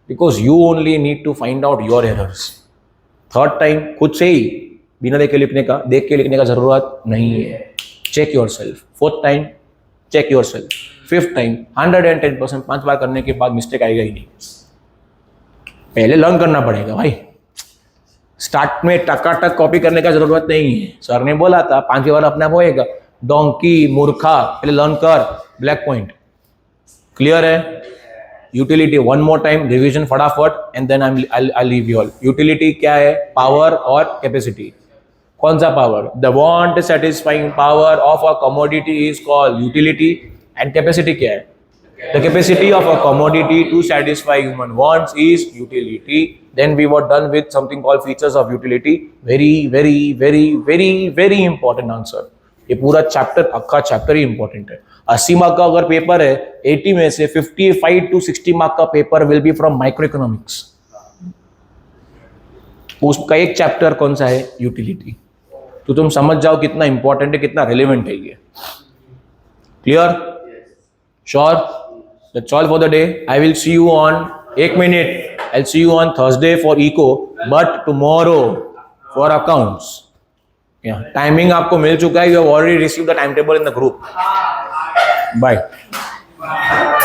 because you only need to find out your errors. Third time खुद से ही बिना देख के लिखने का, देख के लिखने का जरूरत नहीं है। Check yourself. Fourth time check yourself. Fifth time 110%, 5 बार करने के बाद मिस्टेक आएगा ही नहीं। पहले लर्न करना पड़ेगा भाई। स्टार्ट में टकाटक कॉपी करने का जरूरत नहीं है। सर ने बोला था 5 बार अपने आप होएगा। डोंकी, मूर्खा, पहले लर्न कर। ब्लैक पॉइंट क्लियर है? Utility one more time revision फटाफट and then I leave you all. Utility क्या है? पावर और कैपेसिटी। कौन सा power? The want satisfying power of a commodity is called utility. And capacity क्या है? The capacity of a commodity to satisfy human wants is utility. Then we were done with something called features of utility. Very, very, very, very, very important answer. ये पूरा chapter, अक्का chapter ही important है। 80 mark का अगर paper है, 80 में से 55 to 60 mark का paper will be from micro economics. उसका एक चैप्टर कौन सा है? यूटिलिटी। तो तुम समझ जाओ कितना इंपॉर्टेंट है, कितना रेलिवेंट है ये। Clear? Sure? That's all for the day. I will see you on 1 minute. I'll see you on Thursday for eco, but tomorrow for accounts. Yeah, timing आपको मिल चुका है. You have already received the timetable in the group. Bye.